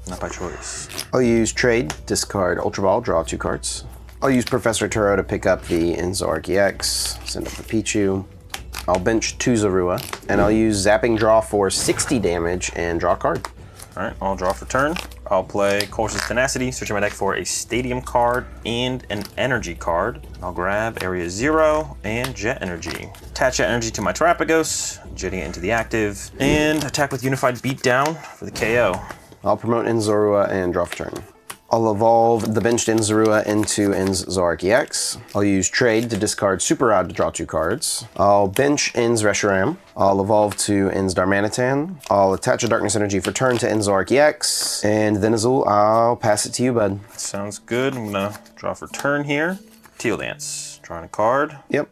Not by choice. I'll use trade, discard Ultra Ball, draw 2 cards. I'll use Professor Turo to pick up the Enzork EX, send up the Pichu. I'll bench 2 Zorua, and I'll use Zapping Draw for 60 damage and draw a card. All right, I'll draw for turn. I'll play Course's Tenacity, searching my deck for a Stadium card and an Energy card. I'll grab Area 0 and Jet Energy. Attach Jet Energy to my Terapagos, jetting it into the active, and attack with Unified Beatdown for the KO. I'll promote Enzorua and draw for turn. I'll evolve the benched Enzorua into Enzork EX. I'll use trade to discard Super Rod to draw 2 cards. I'll bench Enz Reshiram. I'll evolve to Enz Darmanitan. I'll attach a Darkness Energy for turn to Enzork EX. And then Azul, I'll pass it to you, bud. Sounds good. I'm gonna draw for turn here. Teal Dance. Drawing a card. Yep.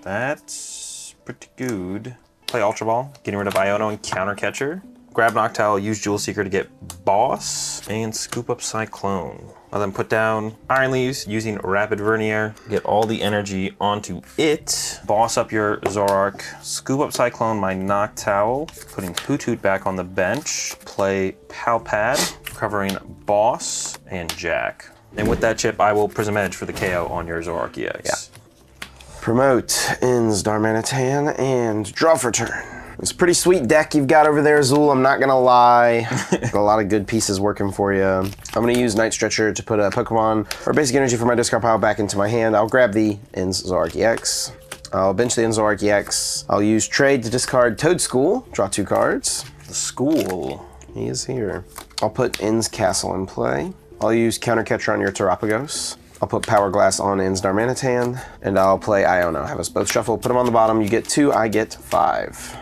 That's pretty good. Play Ultra Ball, getting rid of Iono and Counter Catcher. Grab Noctowl, use Jewel Seeker to get Boss, and scoop up Cyclone. I'll then put down Iron Leaves using Rapid Vernier, get all the energy onto it, boss up your Zoroark, scoop up Cyclone, my Noctowl, putting Hoothoot back on the bench, play Palpad, covering Boss and Jack. And with that chip, I will Prism Edge for the KO on your Zoroark EX. Yeah. Promote Enz Darmanitan and draw for turn. It's a pretty sweet deck you've got over there, Azul, I'm not gonna lie. Got a lot of good pieces working for you. I'm gonna use Night Stretcher to put a Pokemon or basic energy from my discard pile back into my hand. I'll grab the Enzork EX. I'll bench the Enzork EX. I'll use trade to discard Toadschool, draw 2 cards. The school. He is here. I'll put Enz Castle in play. I'll use Counter Catcher on your Terapagos. I'll put Power Glass on Enz Darmanitan, and I'll play Iono. Have us both shuffle, put them on the bottom. You get 2, I get 5.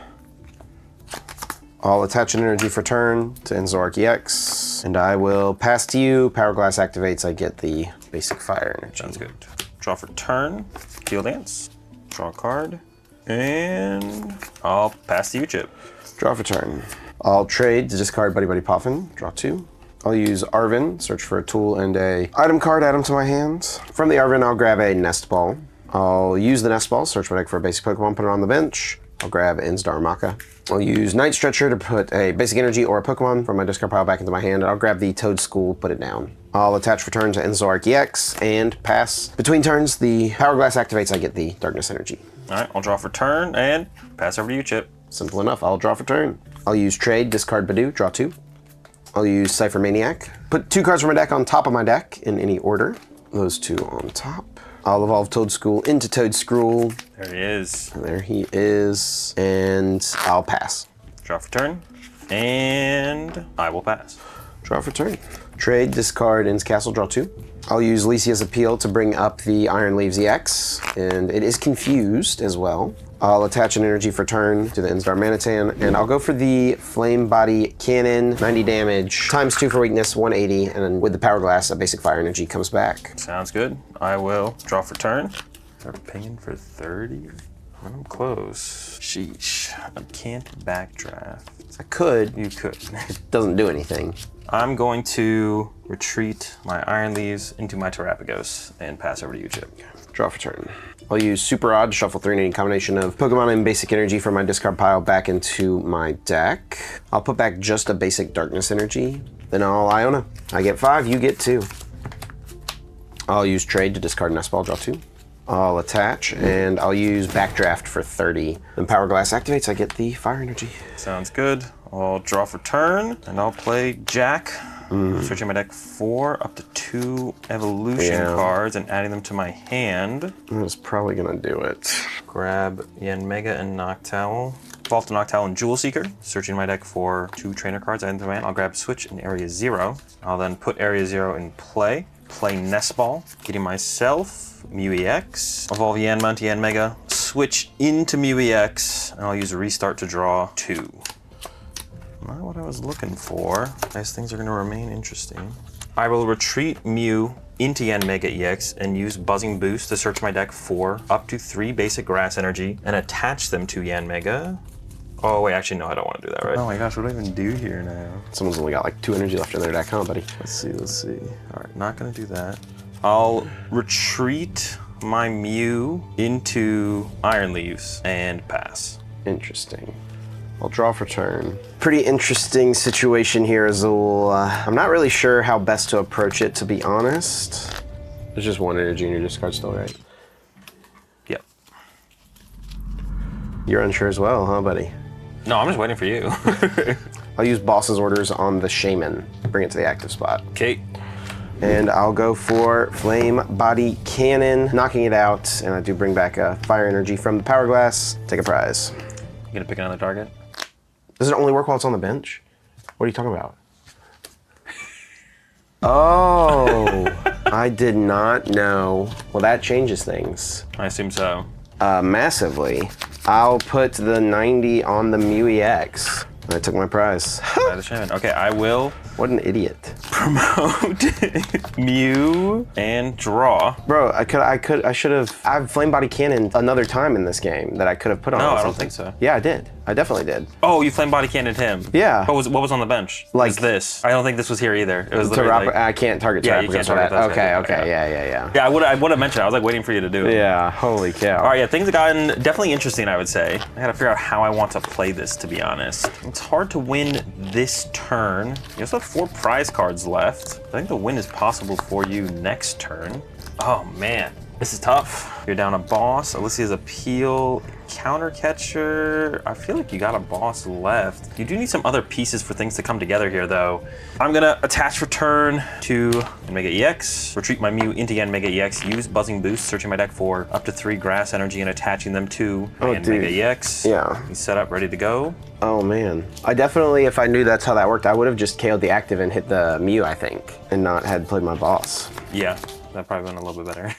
I'll attach an energy for turn to Enzork EX, and I will pass to you. Power Glass activates, I get the basic fire energy. Sounds good. Draw for turn, Teal Dance, draw a card, and I'll pass to you, Chip. Draw for turn. I'll trade to discard Buddy Buddy Poffin, draw 2. I'll use Arven, search for a tool and a item card, add them to my hand. From the Arven, I'll grab a Nest Ball. I'll use the Nest Ball, search my deck for a basic Pokemon, put it on the bench. I'll grab Enz Darmaka. I'll use Night Stretcher to put a basic energy or a Pokemon from my discard pile back into my hand. I'll grab the Toadschool, put it down. I'll attach for turn to Enzork EX and pass. Between turns, the Power Glass activates, I get the Darkness Energy. All right, I'll draw for turn and pass over to you, Chip. Simple enough, I'll draw for turn. I'll use trade, discard Badoo, draw 2. I'll use Cypher Maniac. Put 2 cards from my deck on top of my deck in any order. Those 2 on top. I'll evolve Toadschool into Toadscruel. There he is. There he is. And I'll pass. Draw for turn, and I will pass. Draw for turn. Trade, discard Enz Castle, draw 2. I'll use Lycia's Appeal to bring up the Iron Leaves EX, and it is confused as well. I'll attach an energy for turn to the Enz Darmanitan, and I'll go for the Flame Body Cannon, 90 damage, times 2 for weakness, 180, and then with the Power Glass, a basic fire energy comes back. Sounds good. I will draw for turn. They're paying for 30. I'm close. Sheesh. I can't backdraft. I could. You could. It doesn't do anything. I'm going to retreat my Iron Leaves into my Terapagos and pass over to you, Chip. Draw for turn. I'll use Super Odd to shuffle 3 any combination of Pokemon and basic energy from my discard pile back into my deck. I'll put back just a basic Darkness Energy. Then I'll Iona. I get 5, you get 2. I'll use trade to discard Nest Ball, draw 2. I'll attach, and I'll use Backdraft for 30. Then Power Glass activates, I get the fire energy. Sounds good. I'll draw for turn, and I'll play Jack. Switching my deck 4 up to 2 evolution cards and adding them to my hand. That's probably gonna do it. Grab Yanmega and Noctowl. Vault to Noctowl and Jewel Seeker. Searching my deck for 2 trainer cards, adding them to my hand. I'll grab Switch in Area 0. I'll then put Area 0 in play. Play Nest Ball, getting myself Mew EX, evolve Yanma into Yanmega, switch into Mew EX, and I'll use a restart to draw 2. Not what I was looking for. Nice things are going to remain interesting. I will retreat Mew into Yanmega EX and use Buzzing Boost to search my deck for up to 3 basic grass energy and attach them to Yanmega. Oh wait, actually no, I don't want to do that, right? Oh my gosh, what do I even do here now? Someone's only got like 2 energy left in their deck, huh, buddy? Let's see. All right, not gonna do that. I'll retreat my Mew into Iron Leaves and pass. Interesting. I'll draw for turn. Pretty interesting situation here, Azul. I'm not really sure how best to approach it, to be honest. There's just one energy in your discard still, right? Yep. You're unsure as well, huh, buddy? No, I'm just waiting for you. I'll use boss's orders on the Shaymin. Bring it to the active spot. Okay. And I'll go for Flame Body Cannon, knocking it out, and I do bring back a fire energy from the Power Glass. Take a prize. You gonna pick another target? Does it only work while it's on the bench? What are you talking about? Oh, I did not know. Well, that changes things. I assume so. Massively. I'll put the 90 on the Mew EX. I took my prize. Okay, I will What an idiot. promote Mew and draw. Bro, I should have. I have Flame Body Cannon another time in this game that I could have put on. No, I don't something. think so. Yeah, I did. I definitely did. Oh, you flame body cannoned him. Yeah. What was on the bench? Like Was this? I don't think this was here either. It was To literally wrap, like, I can't target Yeah, trap you because can't of target that. those guys, Okay, yeah. yeah. yeah. I would have mentioned it. I was like waiting for you to do it. Yeah, holy cow. All right, yeah, things have gotten definitely interesting, I would say. I gotta figure out how I want to play this, to be honest. It's hard to win this turn. You also have 4 prize cards left. I think the win is possible for you next turn. Oh man, this is tough. You're down a boss. Alicia's Appeal, counter catcher. I feel like you got a boss left. You do need some other pieces for things to come together here, though. I'm gonna attach return to Mega EX, retreat my Mew into Mega EX, use Buzzing Boost, searching my deck for up to 3 grass energy and attaching them to Mega EX. Yeah. He's set up, ready to go. Oh man. I definitely, if I knew that's how that worked, I would have just KO'd the active and hit the Mew, I think, and not had played my boss. Yeah, that probably went a little bit better.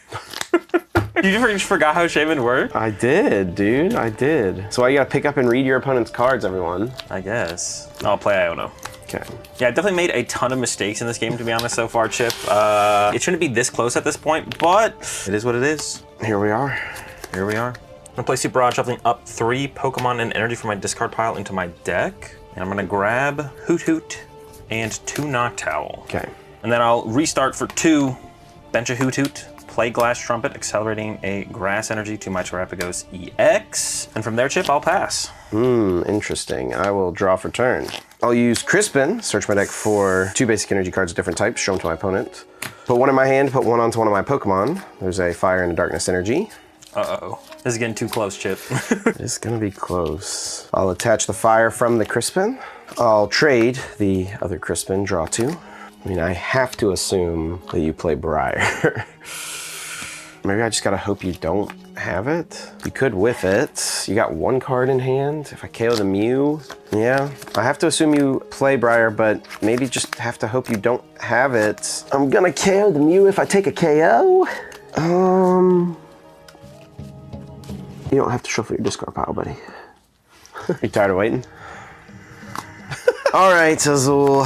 You just forgot how Shaymin worked? I did, dude. I did. So why you gotta pick up and read your opponent's cards, everyone? I guess. I'll play Iono. Okay. Yeah, I definitely made a ton of mistakes in this game, to be honest, so far, Chip. It shouldn't be this close at this point, but it is what it is. Here we are. Here we are. I'm gonna play Super Odd, shuffling up 3 Pokemon and energy from my discard pile into my deck. And I'm gonna grab Hoot Hoot and 2 Noctowl. Okay. And then I'll restart for 2, bench a Hoot Hoot, play Glass Trumpet, accelerating a grass energy to my Terapagos EX. And from there, Chip, I'll pass. Interesting. I will draw for turn. I'll use Crispin, search my deck for 2 basic energy cards of different types, show them to my opponent. Put 1 in my hand, put 1 onto one of my Pokemon. There's a Fire and a Darkness energy. Uh-oh. This is getting too close, Chip. It's gonna be close. I'll attach the Fire from the Crispin. I'll trade the other Crispin, draw 2. I mean, I have to assume that you play Briar. Maybe I just gotta hope you don't have it. You could whiff it. You got 1 card in hand. If I KO the Mew, yeah. I have to assume you play Briar, but maybe just have to hope you don't have it. I'm gonna KO the Mew if I take a KO. You don't have to shuffle your discard pile, buddy. You tired of waiting? All right, Azul.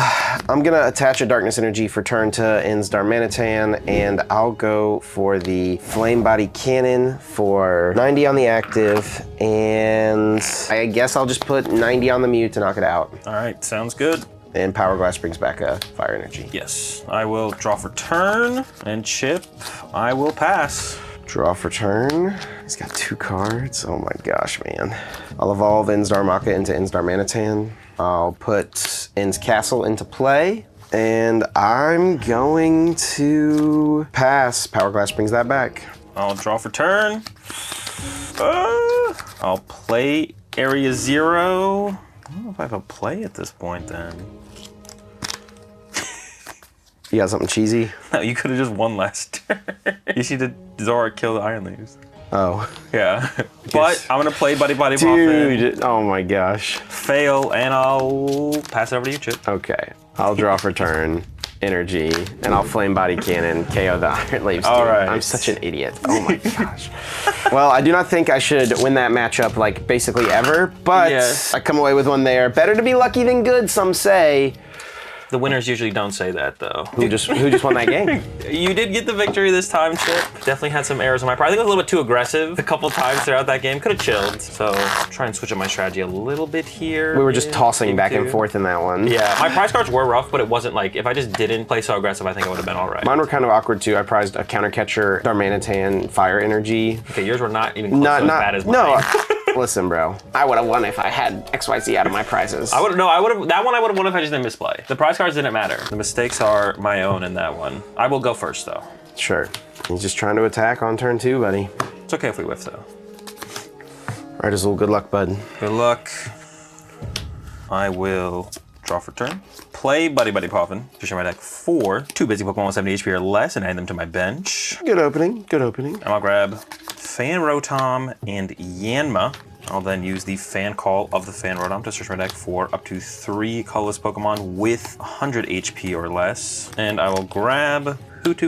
I'm gonna attach a Darkness Energy for turn to In's Darmanitan, and I'll go for the Flame Body Cannon for 90 on the active, and I guess I'll just put 90 on the Mew to knock it out. All right, sounds good. And Power Glass brings back a Fire Energy. Yes, I will draw for turn, and Chip, I will pass. Draw for turn. He's got 2 cards. Oh my gosh, man. I'll evolve In's Darmaka into In's Darmanitan. I'll put In's Castle into play, and I'm going to pass. Power Glass brings that back. I'll draw for turn. I'll play Area 0. I don't know if I have a play at this point then. You got something cheesy? No, you could have just won last turn. You should have Zora kill the Iron Leaves. Oh. Yeah. But I'm gonna play Buddy Buddy Poffin. Dude, oh my gosh. Fail, and I'll pass it over to you, Chip. Okay. I'll draw for turn, energy, and I'll Flame Body Cannon, KO the Iron Leaves. All right. I'm such an idiot. Oh my gosh. Well, I do not think I should win that matchup, like, basically ever, but Yes. I come away with one there. Better to be lucky than good, some say. The winners usually don't say that, though. Who just won that game? You did get the victory this time, Chip. Definitely had some errors on my part. I think I was a little bit too aggressive a couple times throughout that game. Could have chilled. So try and switch up my strategy a little bit here. We were just tossing Game back 2. and forth in that one. Yeah, my prize cards were rough, but it wasn't like, if I just didn't play so aggressive, I think I would have been all right. Mine were kind of awkward too. I prized a counter catcher, Darmanitan, Fire Energy. Okay, yours were not even close to as bad as mine. No, Listen, bro. I would have won if I had XYZ out of my prizes. That one I would have won if I just didn't misplay. The prize cards didn't matter. The mistakes are my own in that one. I will go first though. Sure. He's just trying to attack on turn 2, buddy. It's okay if we whiff though. All right, Azul, good luck, bud. Good luck. I will draw for turn. Play Buddy Poffin. Just my deck 4 2 basic Pokemon with 70 HP or less and add them to my bench. Good opening, good opening. And I'll grab Fan Rotom and Yanma. I'll then use the Fan Call of the Fan Rotom to search my deck for up to 3 colorless Pokemon with 100 HP or less. And I will grab Hoot,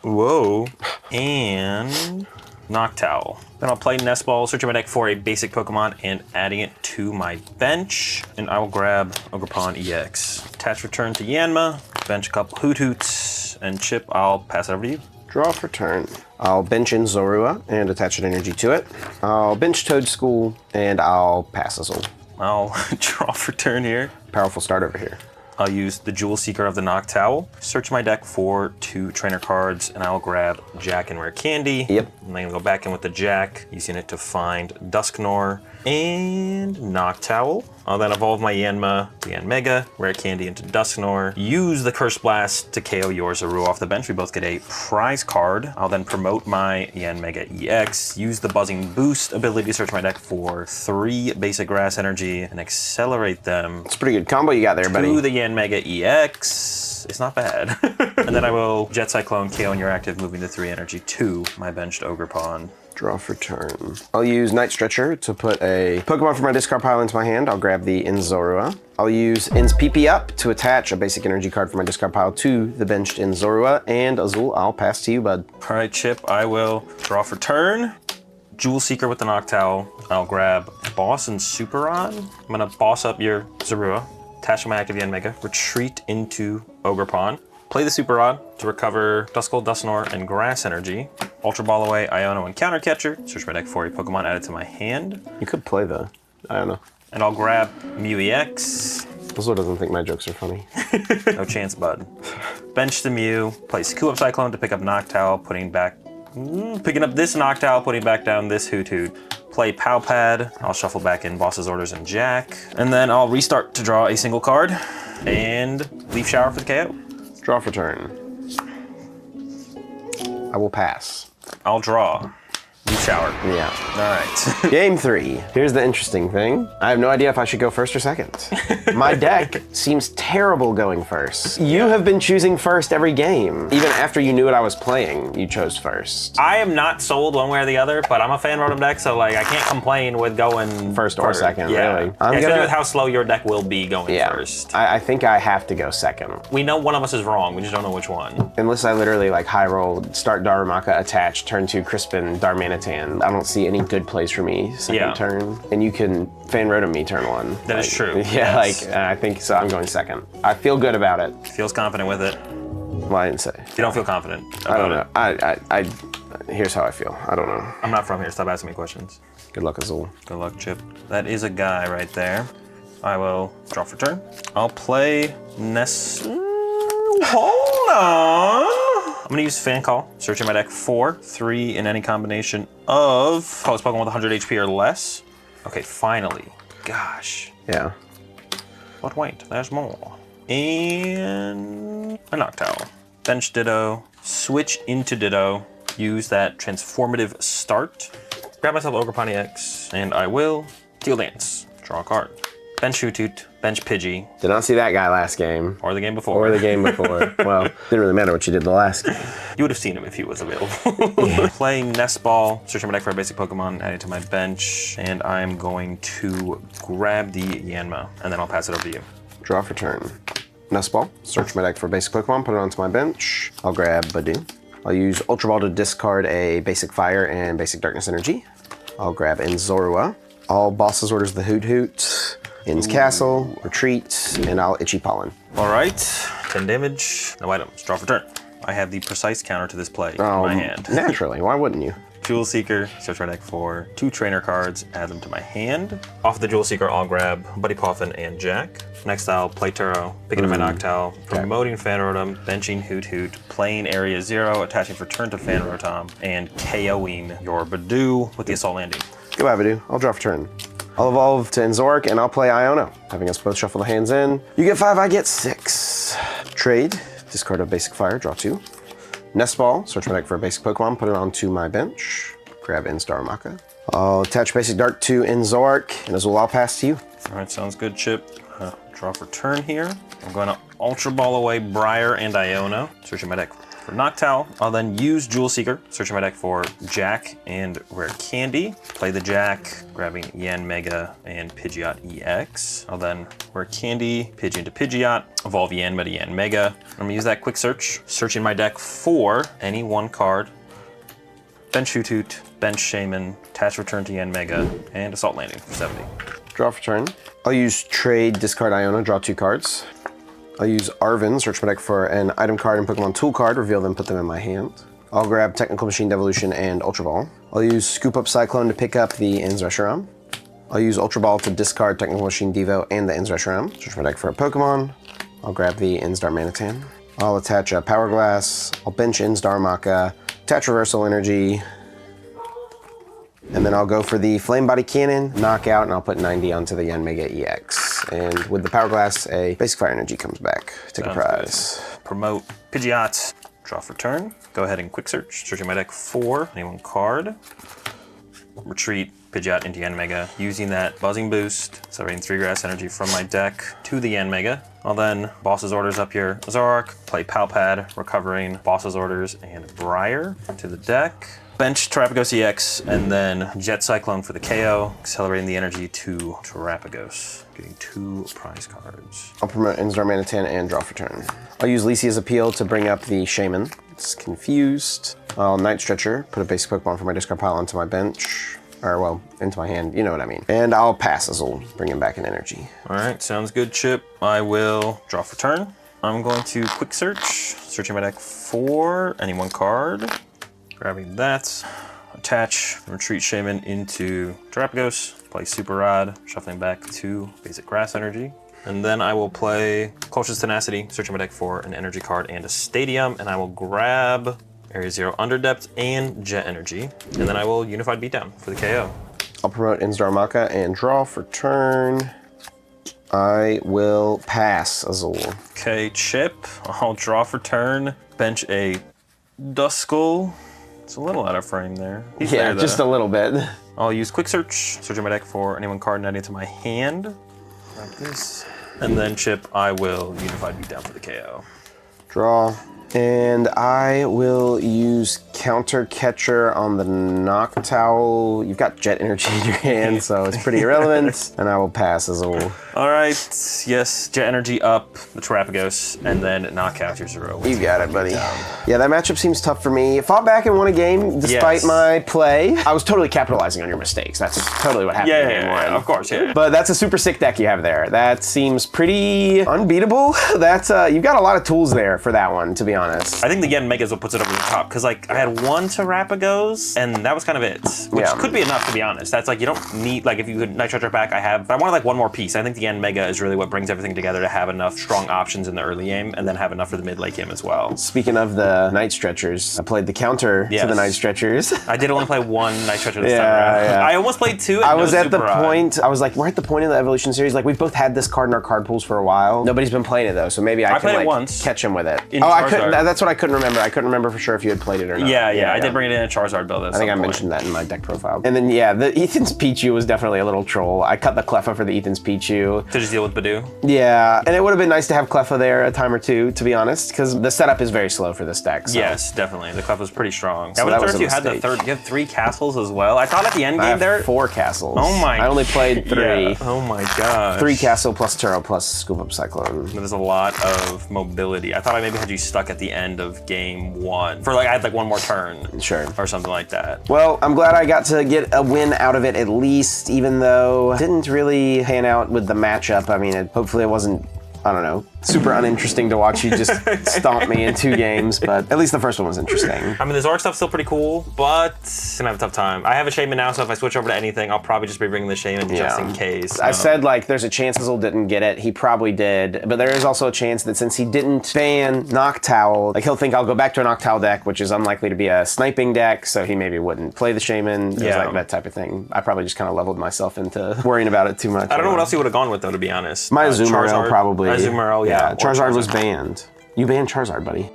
whoa, and Noctowl. Then I'll play Nest Ball, searching my deck for a basic Pokemon and adding it to my bench. And I will grab Ogerpon EX. Attach return to Yanma, bench a couple Hoots, and Chip, I'll pass it over to you. Draw for turn. I'll bench in Zorua and attach an energy to it. I'll bench Toedscool and I'll pass Azul. I'll draw for turn here. Powerful start over here. I'll use the Jewel Seeker of the Noctowl, search my deck for 2 trainer cards, and I'll grab Jack and Rare Candy. Yep. And then go back in with the Jack, using it to find Dusknoir and Noctowl. I'll then evolve my Yanma, Yanmega, Rare Candy into Dusknoir. Use the Curse Blast to KO your Zorua off the bench. We both get a prize card. I'll then promote my Yanmega EX, use the Buzzing Boost ability to search my deck for 3 basic Grass Energy and accelerate them. It's a pretty good combo you got there, buddy. To the Yanmega EX. It's not bad. And then I will Jet Cyclone, KO and you're active, moving the 3 energy to my benched Ogerpon. Draw for turn. I'll use Night Stretcher to put a Pokemon from my discard pile into my hand. I'll grab the Inzorua. I'll use In's PP Up to attach a basic energy card from my discard pile to the benched Inzorua. And Azul, I'll pass to you, bud. All right, Chip, I will draw for turn. Jewel Seeker with the Noctowl. I'll grab Boss and Super Rod. I'm gonna boss up your Zorua, attach my active Yanmega, retreat into Ogerpon. Play the Super Rod to recover Duskull, Dusknoir, and Grass Energy. Ultra Ball away Iono and Counter Catcher. Search my deck for a Pokemon added to my hand. You could play the, I don't know. And I'll grab Mew EX. Azul doesn't think my jokes are funny. No chance, bud. Bench the Mew. Play Cool Up Cyclone to pick up Noctowl, picking up this Noctowl, putting back down this Hoot. Play Pow Pad. I'll shuffle back in Boss's Orders and Jack. And then I'll restart to draw a single card. And Leaf Shower for the KO. Draw for turn. I will pass. I'll draw. Leaf Shower. Yeah. All right. Game 3. Here's the interesting thing. I have no idea if I should go first or second. My deck seems terrible going first. You have been choosing first every game. Even after you knew what I was playing, you chose first. I am not sold one way or the other, but I'm a fan Rotom deck, so like I can't complain with going First or second, really. I'm gonna do with how slow your deck will be going first. I think I have to go second. We know one of us is wrong, we just don't know which one. Unless I literally like high roll, start Darumaka, attach, turn 2 Crispin, Darmanitan. I don't see any good plays for me second turn. And you can Fan Rotom me turn 1. That is true. Yeah, yes. I think so. I'm going second. I feel good about it. Feels confident with it. Well, I didn't say. You don't feel confident. I don't know. I here's how I feel. I don't know. I'm not from here. Stop asking me questions. Good luck, Azul. Good luck, Chip. That is a guy right there. I will draw for turn. I'll play Hold on. I'm gonna use Fan Call, searching my deck for 3 in any combination of colorless Pokemon with 100 HP or less. Okay, finally. Gosh. Yeah. But wait, there's more. And a Noctowl. Bench Ditto, switch into Ditto, use that transformative start, grab myself Ogerpon EX, and I will Deal Dance, draw a card. Bench Hoot, bench Pidgey. Did not see that guy last game. Or the game before. Or the game before. Well, didn't really matter what you did the last game. You would have seen him if he was available. Playing Nest Ball, searching my deck for a basic Pokemon, adding to my bench, and I'm going to grab the Yanma, and then I'll pass it over to you. Draw for turn. Nest Ball, search my deck for a basic Pokemon, put it onto my bench. I'll grab Badoo. I'll use Ultra Ball to discard a basic Fire and basic Darkness Energy. I'll grab Inzorua. All Boss's Orders the Hoot. In's Castle, retreat, and I'll Itchy Pollen. All right, 10 damage, no items, draw for turn. I have the precise counter to this play in my hand. Naturally, why wouldn't you? Jewel Seeker, search my deck for 2 trainer cards, add them to my hand. Off the Jewel Seeker, I'll grab Buddy Poffin and Jack. Next, I'll play Turo, picking up my Noctowl, promoting Fan Rotom, benching Hoot, playing Area 0, attaching for turn to Fan Rotom, and KOing your Badoo with the Assault Landing. Goodbye, Voodoo. I'll draw for turn. I'll evolve to Enzork, and I'll play Iono. Having us both shuffle the hands in. You get 5, I get 6. Trade, discard a basic fire, draw 2. Nest Ball, search my deck for a basic Pokemon, put it onto my bench. Grab Instar Maka. I'll attach Basic Dark to Enzork, and Azul, I'll pass to you. All right, sounds good, Chip. Draw for turn here. I'm going to Ultra Ball away Briar and Iono, searching my deck for Noctowl. I'll then use Jewel Seeker, searching my deck for Jack and Rare Candy. Play the Jack, grabbing Yanmega and Pidgeot EX. I'll then Rare Candy, Pidgey into Pidgeot, evolve Yanma to Yanmega. I'm gonna use that quick search, searching my deck for any one card. Bench Hoothoot, Bench Shaymin, attach return to Yanmega, and Assault Landing for 70. Draw for turn. I'll use Trade, discard Iono, draw 2 cards. I'll use Arven, search my deck for an item card and Pokemon tool card, reveal them, put them in my hand. I'll grab Technical Machine Devolution and Ultra Ball. I'll use Scoop Up Cyclone to pick up the Inns Reshiram. I'll use Ultra Ball to discard Technical Machine Devo and the Inns Reshiram. Search my deck for a Pokemon. I'll grab the Instar Manitan. I'll attach a Power Glass. I'll bench Instar Maka, attach Reversal Energy, and then I'll go for the Flame Body Cannon, knock out, and I'll put 90 onto the Yanmega EX. And with the Power Glass, a Basic Fire Energy comes back. Take a prize. Good. Promote Pidgeot, draw for turn. Go ahead and quick search, searching my deck for any one card. Retreat Pidgeot into Yanmega, using that Buzzing Boost, separating 3 Grass Energy from my deck to the Yanmega. I'll then Boss's Orders up here, Zoroark, play Palpad, recovering Boss's Orders and Briar to the deck. Bench Terrapagos EX, and then Jet Cyclone for the KO, accelerating the energy to Terrapagos, getting 2 prize cards. I'll promote Instar Manitan and draw for turn. I'll use Lisia's Appeal to bring up the Shaymin. It's confused. I'll Night Stretcher, put a basic Pokemon from my discard pile onto my bench. Or, well, into my hand, you know what I mean. And I'll pass Azul, bring him back in energy. All right, sounds good, Chip. I will draw for turn. I'm going to quick search, searching my deck for any one card. Grabbing that, attach, retreat Shaymin into Terrapagos, play Super Rod, shuffling back to basic Grass Energy. And then I will play Colch's Tenacity, searching my deck for an energy card and a Stadium, and I will grab Area 0 Underdepth and Jet Energy. And then I will Unified Beatdown for the KO. I'll promote Instar Maka and draw for turn. I will pass Azul. Okay, Chip, I'll draw for turn, bench a Duskull. It's a little out of frame there. He's yeah, there, just a little bit. I'll use Quick Search, searching my deck for any one card and add it to my hand. Like this. And then, Chip, I will Unified Beatdown for the KO. Draw. And I will use Counter Catcher on the Noctowl. You've got Jet Energy in your hand, so it's pretty irrelevant. And I will pass Azul. All right, yes, Jet Energy up, the Terrapagos, and then knock out your 0. You got it, buddy. Yeah, that matchup seems tough for me. Fought back and won a game despite my play. I was totally capitalizing on your mistakes. That's totally what happened in game 1. Of course, yeah. But that's a super sick deck you have there. That seems pretty unbeatable. That's you've got a lot of tools there for that one, to be honest. I think the Yanmega is what puts it over the top, because like I had 1 Terrapagos, and that was kind of it, which could be enough, to be honest. That's like, you don't need, like if you could Night Stretcher back, I wanted like 1 more piece. I think the Yanmega is really what brings everything together to have enough strong options in the early game, and then have enough for the mid-late game as well. Speaking of the Night Stretchers, I played the counter to the Night Stretchers. I did only play 1 Night Stretcher this time around. Yeah. I almost played 2. I was at the point, I was like, we're at the point in the Evolution series, like we've both had this card in our card pools for a while. Nobody's been playing it though, so maybe I can like once. Catch him with it. I couldn't. That's what I couldn't remember. I couldn't remember for sure if you had played it or not. Yeah, I did bring it in a Charizard build. I think I mentioned that in my deck profile. And then the Ethan's Pichu was definitely a little troll. I cut the Cleffa for the Ethan's Pichu. To just deal with Badoo? Yeah, and it would have been nice to have Cleffa there a time or two, to be honest, because the setup is very slow for this deck. So. Yes, definitely. The Cleffa was pretty strong. So that was you had the third. You have 3 castles as well. I thought at the end game there 4 castles. Oh my! I only played 3. Yeah. Oh my god. 3 castle plus Turo plus Scoop Up Cyclone. There's a lot of mobility. I thought I maybe had you stuck at the end of game 1 for like I had like 1 more turn. Sure. Or something like that. Well, I'm glad I got to get a win out of it at least, even though it didn't really pan out with the matchup. I mean, hopefully it wasn't I don't know, super uninteresting to watch you just stomp me in 2 games, but at least the first one was interesting. I mean, the Zoroark stuff's still pretty cool, but gonna have a tough time. I have a Shaymin now, so if I switch over to anything, I'll probably just be bringing the Shaymin just in case. I said, like, there's a chance Azul didn't get it. He probably did, but there is also a chance that since he didn't ban Noctowl, like, he'll think I'll go back to a Noctowl deck, which is unlikely to be a sniping deck, so he maybe wouldn't play the Shaymin. It was like that type of thing. I probably just kind of leveled myself into worrying about it too much. I don't know what else he would have gone with, though, to be honest. My Azumarill, probably. Azumarill, yeah. Charizard was banned. You banned Charizard, buddy.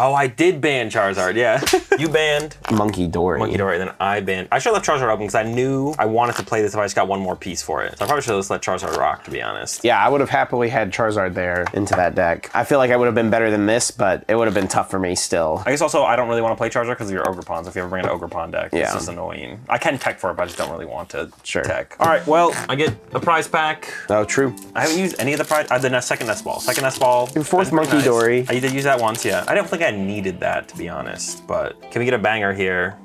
Oh, I did ban Charizard, yeah. You banned Monkey Dory. Then I banned. I should have left Charizard open because I knew I wanted to play this if I just got one more piece for it. So I probably should have just let Charizard rock, to be honest. Yeah, I would have happily had Charizard there into that deck. I feel like I would have been better than this, but it would have been tough for me still. I guess also I don't really want to play Charizard because of your Ogre Pawns. If you ever bring an Ogre Pawn deck, it's just annoying. I can tech for it, but I just don't really want to tech. All right, well, I get a prize pack. Oh, true. I haven't used any of the prize. The second Nest Ball. Second Nest Ball. Your 4th Monkey Dory. I did use that once, yeah. I don't think I needed that, to be honest, but can we get a banger here?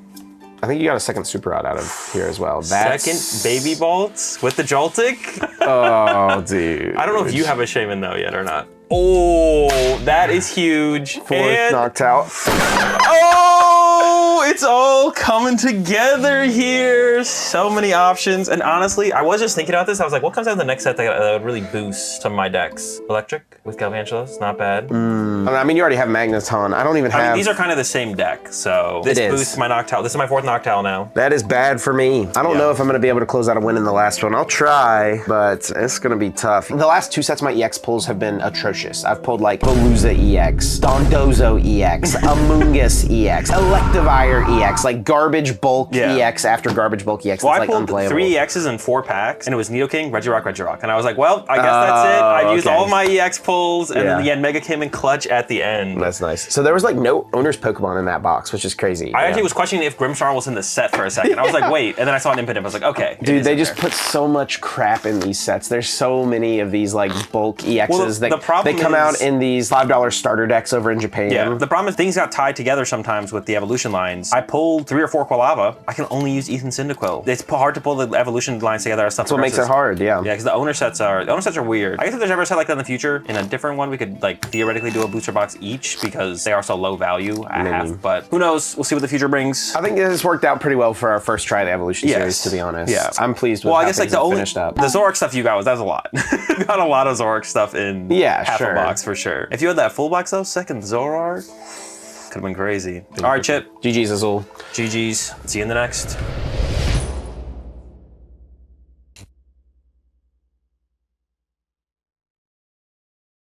I think you got a second Super Rod out of here as well. Second Baby Bolts with the Joltik? Oh, dude. I don't know if you have a Shaymin though yet or not. Oh, that is huge. 4th Noctowl. Oh, it's all coming together here. So many options. And honestly, I was just thinking about this. I was like, what comes out in the next set that would really boost some of my decks? Electric with Galvantulas, not bad. I mean, you already have Magneton. I don't even have... I mean, these are kind of the same deck, so this boosts my Noctowl. This is my 4th Noctowl now. That is bad for me. I don't know if I'm going to be able to close out a win in the last one. I'll try, but it's going to be tough. The last 2 sets of my EX pulls have been atrocious. I've pulled like Veluza EX, Dondozo EX, Amoonguss EX, Electivire EX, like garbage bulk EX after garbage bulk EX. Well, that's I pulled unplayable. 3 EXs in 4 packs, and it was Nidoking, Regirock, and I was like, well, I guess that's it. I've used all of my EX pulls, and then the end Mega came in clutch at the end. That's nice. So there was like no owner's Pokemon in that box, which is crazy. I actually was questioning if Grimmsnarl was in the set for a second. I was like, wait, and then I saw an Impidimp. I was like, okay. Dude, they just put so much crap in these sets. There's so many of these like bulk EXs that they come out in these $5 starter decks over in Japan. Yeah, the problem is things got tied together sometimes with the evolution lines. I pulled 3 or 4 Quilava. I can only use Ethan Cyndaquil. It's hard to pull the evolution lines together as stuff. That's what makes it hard, yeah. Yeah, because the owner sets are weird. I guess if there's ever a set like that in the future, in a different one, we could like theoretically do a booster box each because they are so low value at half. But who knows? We'll see what the future brings. I think this worked out pretty well for our first try of the evolution series, to be honest. Yeah, I'm pleased with how things have finished up. The Zoroark stuff you got was a lot. You got a lot of Zoroark stuff in half a box for sure. If you had that full box though, second Zoroark, could have been crazy. All right, Chip. GG's Azul. GG's. See you in the next.